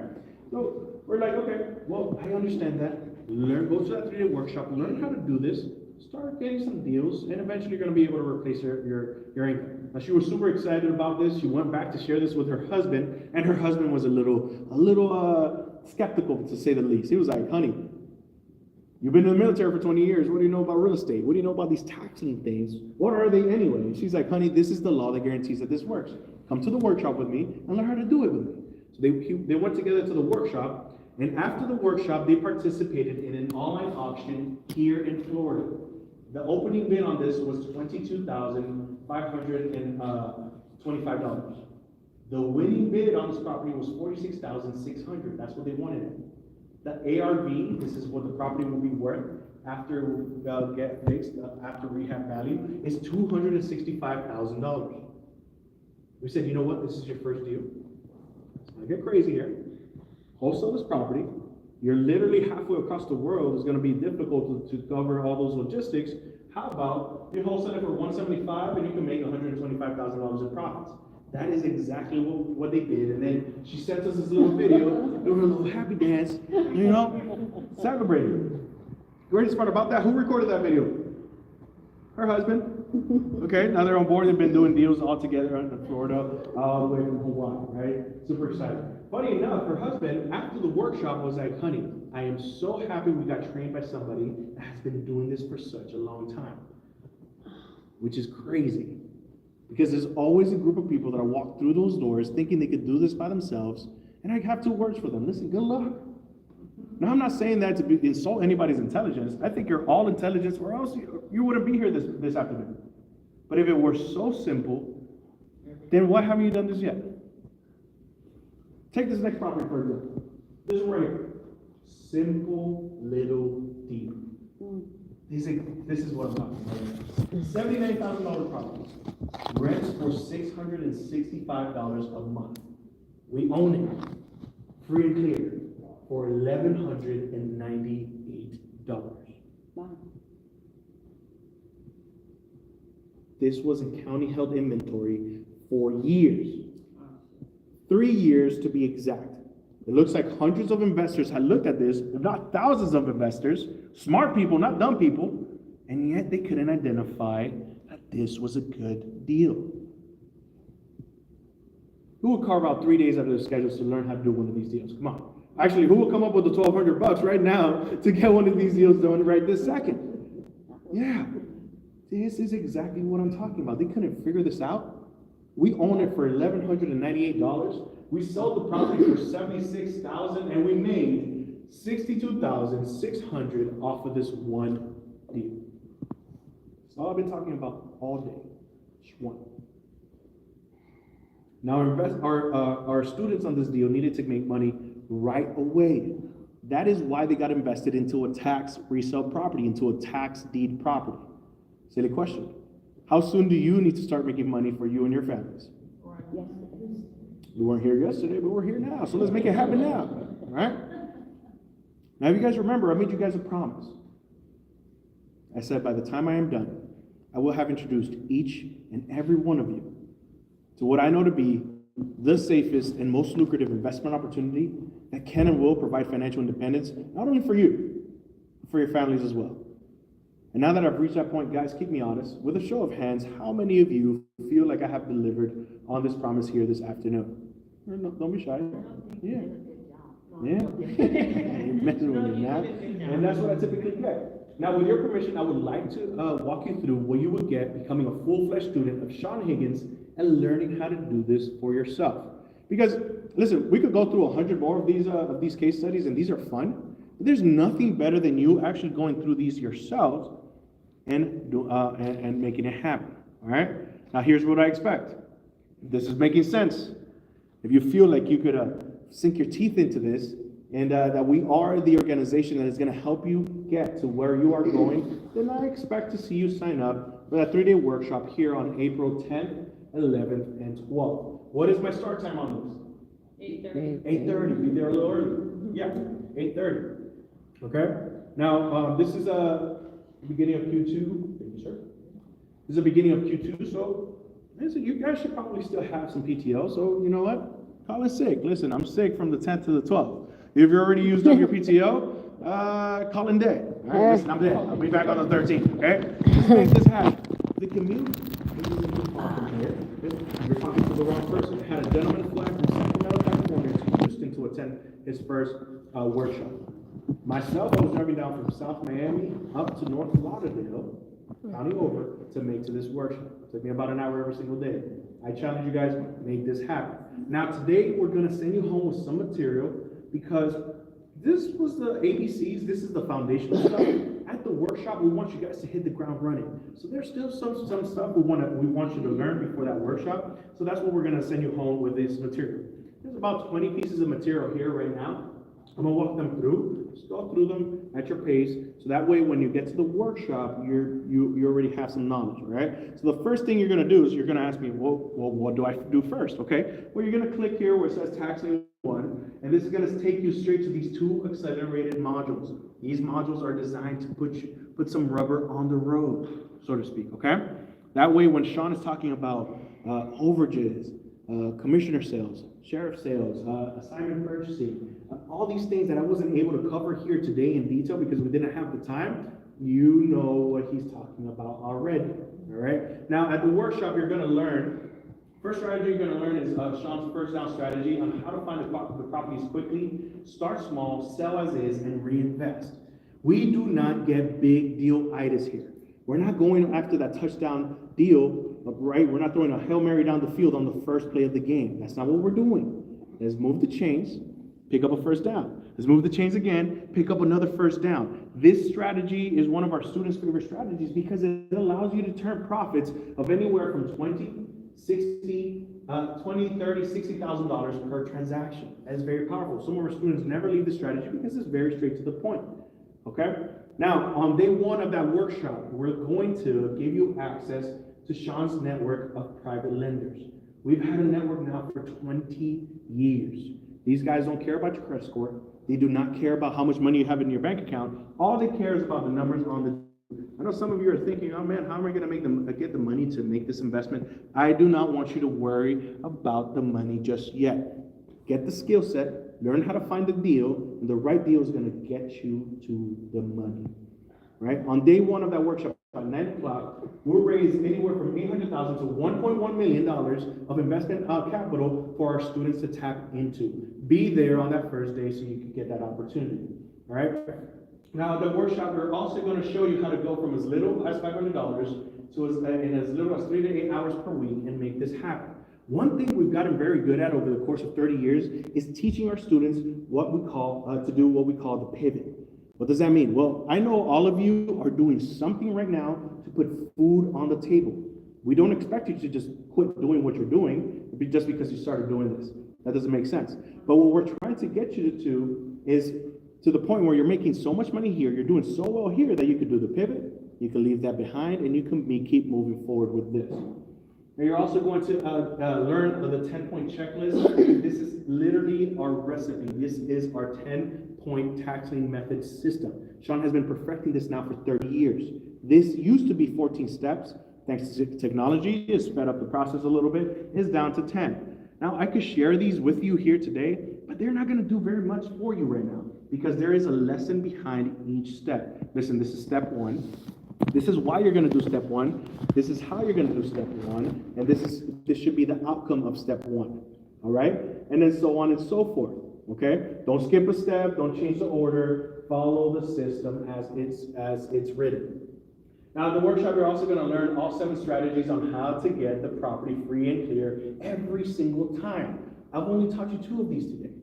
So we're like, okay, well, I understand that. Go to that 3-day workshop, learn how to do this, start getting some deals, and eventually you're going to be able to replace your income. Now, she was super excited about this. She went back to share this with her husband, and her husband was a little skeptical, to say the least. He was like, honey, you've been in the military for 20 years. What do you know about real estate? What do you know about these taxing things? What are they anyway? And she's like, honey, this is the law that guarantees that this works. Come to the workshop with me and learn how to do it with me. So they went together to the workshop, and after the workshop, they participated in an online auction here in Florida. The opening bid on this was $22,525. The winning bid on this property was $46,600. That's what they wanted. The ARV, this is what the property will be worth after get fixed, after rehab value, is $265,000. We said, you know what, this is your first deal. Let's not get crazy here. Wholesale this property. You're literally halfway across the world. It's going to be difficult to cover all those logistics. How about you wholesale it for $175 and you can make $125,000 in profits? That is exactly what they did. And then she sent us this little video, doing a little happy dance, celebrating. The greatest part about that, who recorded that video? Her husband. Okay, now they're on board. They've been doing deals all together in Florida, all the way from Hawaii, right? Super excited. Funny enough, her husband, after the workshop, was like, honey, I am so happy we got trained by somebody that has been doing this for such a long time. Which is crazy. Because there's always a group of people that walk through those doors thinking they could do this by themselves, and I have 2 words for them. Listen, good luck. Now, I'm not saying that to insult anybody's intelligence. I think you're all intelligent, or else you wouldn't be here this afternoon. But if it were so simple, then why haven't you done this yet? Take this next property, for example. This one right here. Simple little deal. This is what I'm talking about. $79,000 properties. Rents for $665 a month. We own it, free and clear, for $1,198. This was in county-held inventory for years. 3 years to be exact. It looks like hundreds of investors had looked at this, if not thousands of investors, smart people, not dumb people, and yet they couldn't identify that this was a good deal. Who would carve out 3 days out of their schedules to learn how to do one of these deals? Come on. Actually, who will come up with the $1,200 right now to get one of these deals done right this second? Yeah, this is exactly what I'm talking about. They couldn't figure this out. We own it for $1,198. We sold the property for $76,000, and we made $62,600 off of this one deal. That's all I've been talking about all day. Just one. Now, our students on this deal needed to make money right away. That is why they got invested into a tax resale property, into a tax deed property. Silly question. How soon do you need to start making money for you and your families? We weren't here yesterday, but we're here now. So let's make it happen now. All right? Now, if you guys remember, I made you guys a promise. I said, by the time I am done, I will have introduced each and every one of you to what I know to be the safest and most lucrative investment opportunity that can and will provide financial independence, not only for you, but for your families as well. And now that I've reached that point, guys, keep me honest. With a show of hands, how many of you feel like I have delivered on this promise here this afternoon? No, don't be shy. Yeah. Yeah. You're messing with me now. And that's what I typically get. Now, with your permission, I would like to walk you through what you would get becoming a full-fledged student of Sean Higgins and learning how to do this for yourself. Because, listen, we could go through 100 more of these case studies, and these are fun. But there's nothing better than you actually going through these yourselves and making it happen. All right? Now, here's what I expect. This is making sense. If you feel like you could sink your teeth into this, and that we are the organization that is going to help you get to where you are going, then I expect to see you sign up for that 3-day workshop here on April 10th, 11th, and 12th. What is my start time on this? 8:30. 8:30. Be there a little early. Yeah, 8:30. Okay? Now, this is the beginning of Q2. Thank you, sir. This is the beginning of Q2, so you guys should probably still have some PTO, so you know what? Call in sick. Listen, I'm sick from the 10th to the 12th. If you already used up your PTO, call in dead. All right, listen, I'm dead. I'll be back on the 13th, okay? Let's make this happen. The community, you're talking to the wrong person. I had a gentleman fly from Sacramento, California to Houston to attend his first workshop. Myself, I was driving down from South Miami up to North Lauderdale, county over, to make to this workshop. It took me about an hour every single day. I challenge you guys, make this happen. Now today, we're gonna send you home with some material because this was the ABCs, this is the foundational stuff. At the workshop, we want you guys to hit the ground running. So there's still some stuff we want you to learn before that workshop. So that's what we're gonna send you home with this material. There's about 20 pieces of material here right now. I'm gonna walk them through, just go through them at your pace, so that way when you get to the workshop, you already have some knowledge, all right? So the first thing you're gonna do is you're gonna ask me, well, what do I do first, okay? Well, you're gonna click here where it says Taxing 1, and this is gonna take you straight to these 2 accelerated modules. These modules are designed to put some rubber on the road, so to speak, okay? That way when Sean is talking about overages, commissioner sales, sheriff sales, assignment purchasing, all these things that I wasn't able to cover here today in detail because we didn't have the time, you know what he's talking about already, all right? Now, at the workshop, you're gonna learn, first strategy you're gonna learn is Sean's first down strategy on how to find the properties quickly, start small, sell as is, and reinvest. We do not get big deal-itis here. We're not going after that touchdown deal, right? We're not throwing a Hail Mary down the field on the first play of the game. That's not what we're doing. Let's move the chains, pick up a first down. Let's move the chains again, pick up another first down. This strategy is one of our students' favorite strategies because it allows you to turn profits of anywhere from 20, 60, $20, $30, $60,000 per transaction. That is very powerful. Some of our students never leave the strategy because it's very straight to the point. Okay? Now, on day one of that workshop, we're going to give you access to Sean's network of private lenders. We've had a network now for 20 years. These guys don't care about your credit score. They do not care about how much money you have in your bank account. All they care is about the numbers on the. I know some of you are thinking, oh man, how am I going to get the money to make this investment? I do not want you to worry about the money just yet. Get the skill set, learn how to find the deal, and the right deal is going to get you to the money. Right? On day one of that workshop, at 9 o'clock, we'll raise anywhere from $800,000 to $1.1 million of investment capital for our students to tap into. Be there on that first day so you can get that opportunity. All right? Now, the workshop, we're also going to show you how to go from as little as $500 to in as little as 3 to 8 hours per week and make this happen. One thing we've gotten very good at over the course of 30 years is teaching our students what we call the pivot. What does that mean? Well, I know all of you are doing something right now to put food on the table. We don't expect you to just quit doing what you're doing just because you started doing this. That doesn't make sense. But what we're trying to get you to is to the point where you're making so much money here, you're doing so well here that you could do the pivot, you can leave that behind, and you can keep moving forward with this. Now you're also going to learn the 10-point checklist. This is literally our recipe. This is our 10-point taxing method system. Sean has been perfecting this now for 30 years. This used to be 14 steps. Thanks to technology, it's sped up the process a little bit, is down to 10. Now I could share these with you here today, but they're not gonna do very much for you right now because there is a lesson behind each step. Listen, this is step one. This is why you're going to do step one. This is how you're going to do step one. And this should be the outcome of step one. All right? And then so on and so forth. Okay? Don't skip a step. Don't change the order. Follow the system as it's written. Now, in the workshop, you're also going to learn all 7 strategies on how to get the property free and clear every single time. I've only taught you 2 of these today.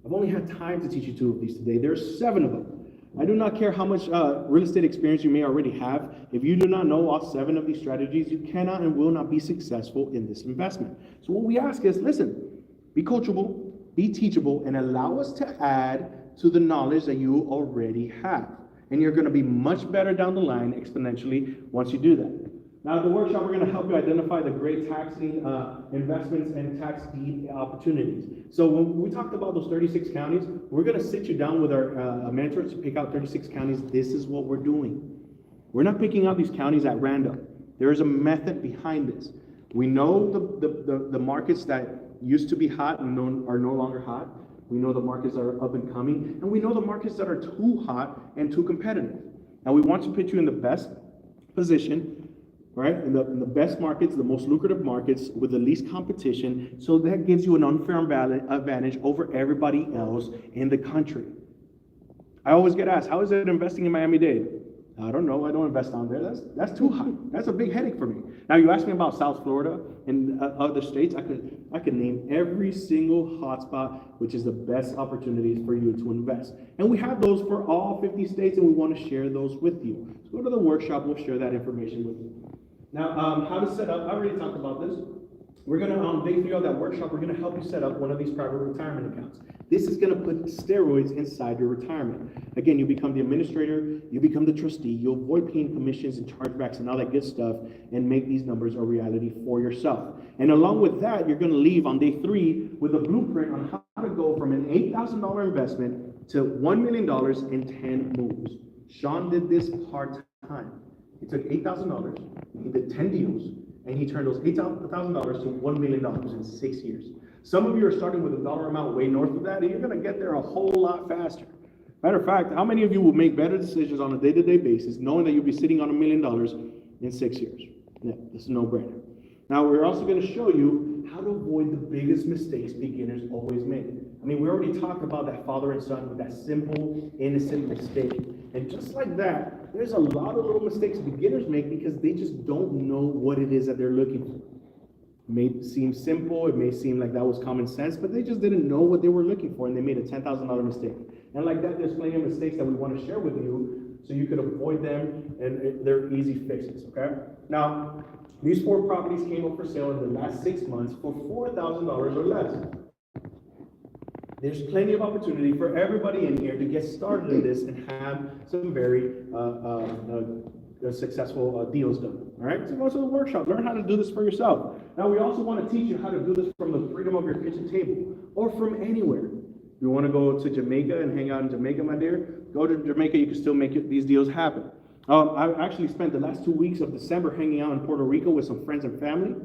I've only had time to teach you 2 of these today. There's 7 of them. I do not care how much real estate experience you may already have. If you do not know all 7 of these strategies, you cannot and will not be successful in this investment. So what we ask is, listen, be coachable, be teachable, and allow us to add to the knowledge that you already have. And you're going to be much better down the line exponentially once you do that. Now, at the workshop, we're going to help you identify the great taxing investments and tax deed opportunities. So when we talked about those 36 counties, we're going to sit you down with our mentor to pick out 36 counties. This is what we're doing. We're not picking out these counties at random. There is a method behind this. We know the markets that used to be hot and are no longer hot. We know the markets that are up and coming. And we know the markets that are too hot and too competitive. And we want to put you in the best position, right? In the best markets, the most lucrative markets with the least competition, so that gives you an unfair advantage over everybody else in the country. I always get asked, how is it investing in Miami-Dade? I don't know, I don't invest down there. That's too hot. That's a big headache for me. Now you ask me about South Florida and other states, I could name every single hotspot, which is the best opportunities for you to invest. And we have those for all 50 states, and we want to share those with you. So go to the workshop, we'll share that information with you. Now, how to set up, I already talked about this. We're going to, on day 3 of that workshop, we're going to help you set up one of these private retirement accounts. This is going to put steroids inside your retirement. Again, you become the administrator, you become the trustee, you avoid paying commissions and chargebacks and all that good stuff, and make these numbers a reality for yourself. And along with that, you're going to leave on day 3 with a blueprint on how to go from an $8,000 investment to $1 million in 10 moves. Sean did this part-time. He took $8,000, he did 10 deals, and he turned those $8,000 to $1 million in 6 years. Some of you are starting with a dollar amount way north of that, and you're going to get there a whole lot faster. Matter of fact, how many of you will make better decisions on a day-to-day basis knowing that you'll be sitting on $1 million in 6 years? Yeah, this is a no-brainer. Now, we're also going to show you how to avoid the biggest mistakes beginners always make. I mean, we already talked about that father and son with that simple, innocent mistake. And just like that, there's a lot of little mistakes beginners make because they just don't know what it is that they're looking for. It may seem simple, it may seem like that was common sense, but they just didn't know what they were looking for, and they made a $10,000 mistake. And like that, there's plenty of mistakes that we want to share with you so you could avoid them, and they're easy fixes, okay? Now, these 4 properties came up for sale in the last 6 months for $4,000 or less. There's plenty of opportunity for everybody in here to get started in this and have some very successful deals done. All right, so go to the workshop, learn how to do this for yourself. Now, we also want to teach you how to do this from the freedom of your kitchen table or from anywhere. If you want to go to Jamaica and hang out in Jamaica, my dear, go to Jamaica. You can still make these deals happen. I actually spent the last 2 weeks of December hanging out in Puerto Rico with some friends and family,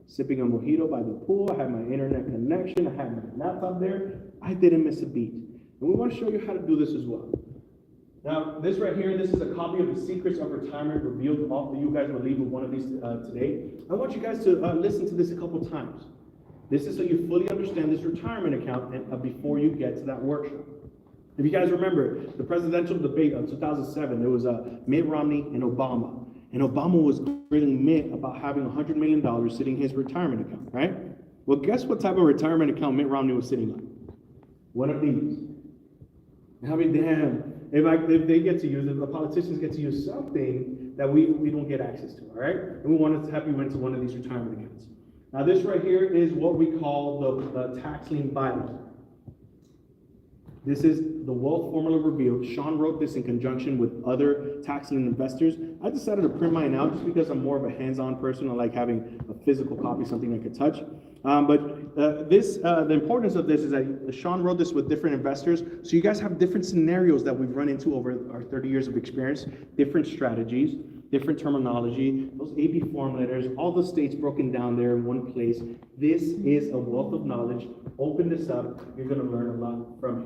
sipping a mojito by the pool. I had my internet connection. I had my laptop there. I didn't miss a beat. And we want to show you how to do this as well. Now, this right here, this is a copy of The Secrets of Retirement Revealed. All you guys will leave with one of these today. I want you guys to listen to this a couple times. This is so you fully understand this retirement account before you get to that workshop. If you guys remember, the presidential debate of 2007, there was Mitt Romney and Obama. And Obama was grilling Mitt about having $100 million sitting in his retirement account, right? Well, guess what type of retirement account Mitt Romney was sitting on? One of these. I mean, damn. If they get to use it, the politicians get to use something that we don't get access to, all right? And we wanted to have you into one of these retirement accounts. Now, this right here is what we call the tax lien bylaw. This is the wealth formula revealed. Sean wrote this in conjunction with other tax lien investors. I decided to print mine out just because I'm more of a hands-on person. I like having a physical copy, something I could touch. The importance of this is that Sean wrote this with different investors, so you guys have different scenarios that we've run into over our 30 years of experience, different strategies, different terminology, those AB form letters, all the states broken down there in one place. This is a wealth of knowledge. Open this up. You're going to learn a lot from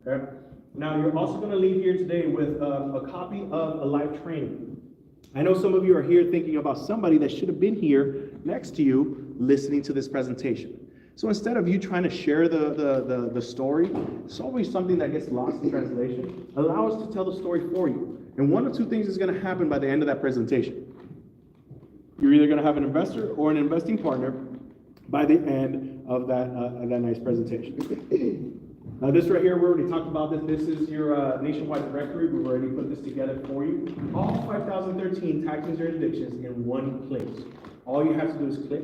here. Okay? Now, you're also going to leave here today with a copy of a live training. I know some of you are here thinking about somebody that should have been here next to you listening to this presentation. So instead of you trying to share the story, it's always something that gets lost in translation. Allow us to tell the story for you. And one of 2 things is going to happen by the end of that presentation. You're either going to have an investor or an investing partner by the end of that nice presentation. Now, this right here, we already talked about this. This is your nationwide directory. We've already put this together for you. All 5,013 tax jurisdictions in one place. All you have to do is click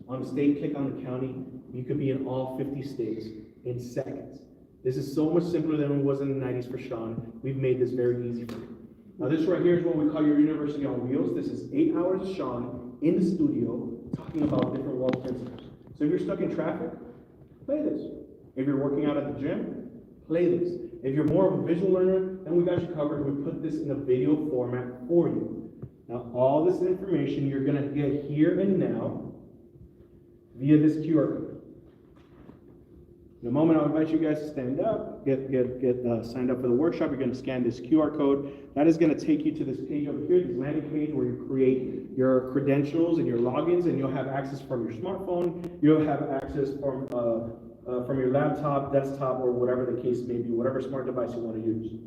on the state, click on the county. You could be in all 50 states in seconds. This is so much simpler than it was in the 90s for Sean. We've made this very easy for you. Now, this right here is what we call your University on Wheels. This is 8 hours of Sean in the studio talking about different wealth principles. So if you're stuck in traffic, play this. If you're working out at the gym, play this. If you're more of a visual learner, then we got you covered. We put this in a video format for you. Now, all this information you're going to get here and now via this QR code. In a moment, I'll invite you guys to stand up, get signed up for the workshop. You're going to scan this QR code. That is going to take you to this page over here, this landing page where you create your credentials and your logins, and you'll have access from your smartphone. You'll have access from your laptop, desktop, or whatever the case may be, whatever smart device you want to use.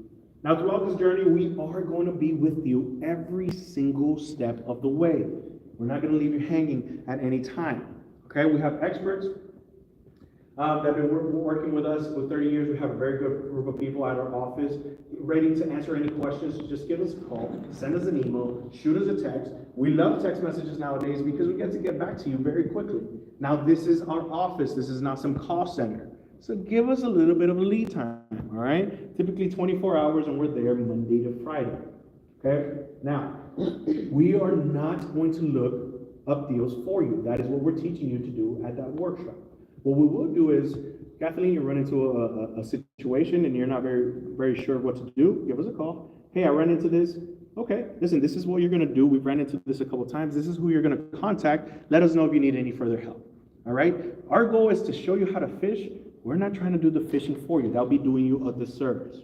Now, throughout this journey, we are going to be with you every single step of the way. We're not going to leave you hanging at any time. Okay, we have experts that have been working with us for 30 years. We have a very good group of people at our office ready to answer any questions. So just give us a call, send us an email, shoot us a text. We love text messages nowadays because we get back to you very quickly. Now, this is our office. This is not some call center. So give us a little bit of a lead time, all right? Typically 24 hours, and we're there Monday to Friday, okay? Now, we are not going to look up deals for you. That is what we're teaching you to do at that workshop. What we will do is, Kathleen, you run into a situation and you're not very sure what to do, give us a call. Hey, I ran into this. Okay, listen, this is what you're going to do. We've ran into this a couple of times. This is who you're going to contact. Let us know if you need any further help. All right? Our goal is to show you how to fish. We're not trying to do the fishing for you. That'll be doing you a disservice.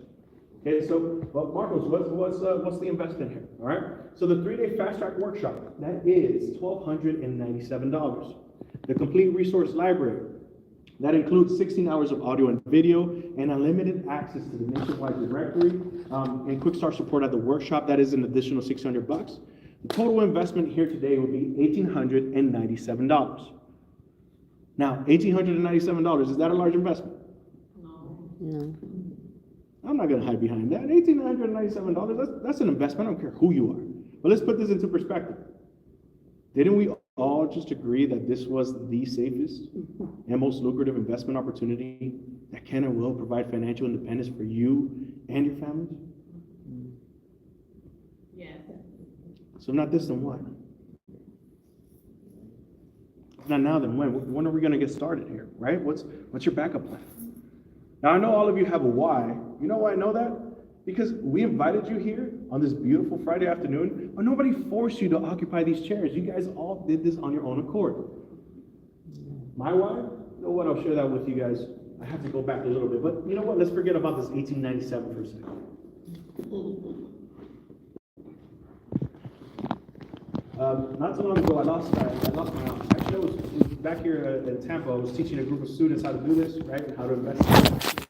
Okay, so, well, Marcos, what's the investment here? All right? So the 3-day fast track workshop, that is $1,297. The complete resource library, that includes 16 hours of audio and video and unlimited access to the nationwide directory and quick start support at the workshop. That is an additional $600. The total investment here today will be $1,897. Now, $1,897, is that a large investment? No. I'm not gonna hide behind that. $1,897, that's an investment. I don't care who you are. But let's put this into perspective. Didn't we all just agree that this was the safest and most lucrative investment opportunity that can and will provide financial independence for you and your families? Yes. So if not this, then what? If not now, then when? When are we gonna get started here, right? What's your backup plan? Now, I know all of you have a why. You know why I know that? Because we invited you here on this beautiful Friday afternoon, but nobody forced you to occupy these chairs. You guys all did this on your own accord. My why? You know what? I'll share that with you guys. I have to go back a little bit, but you know what? Let's forget about this 1897 for a second. Not so long ago, I lost my aunt. Actually, I was back here in Tampa. I was teaching a group of students how to do this, right? And how to invest.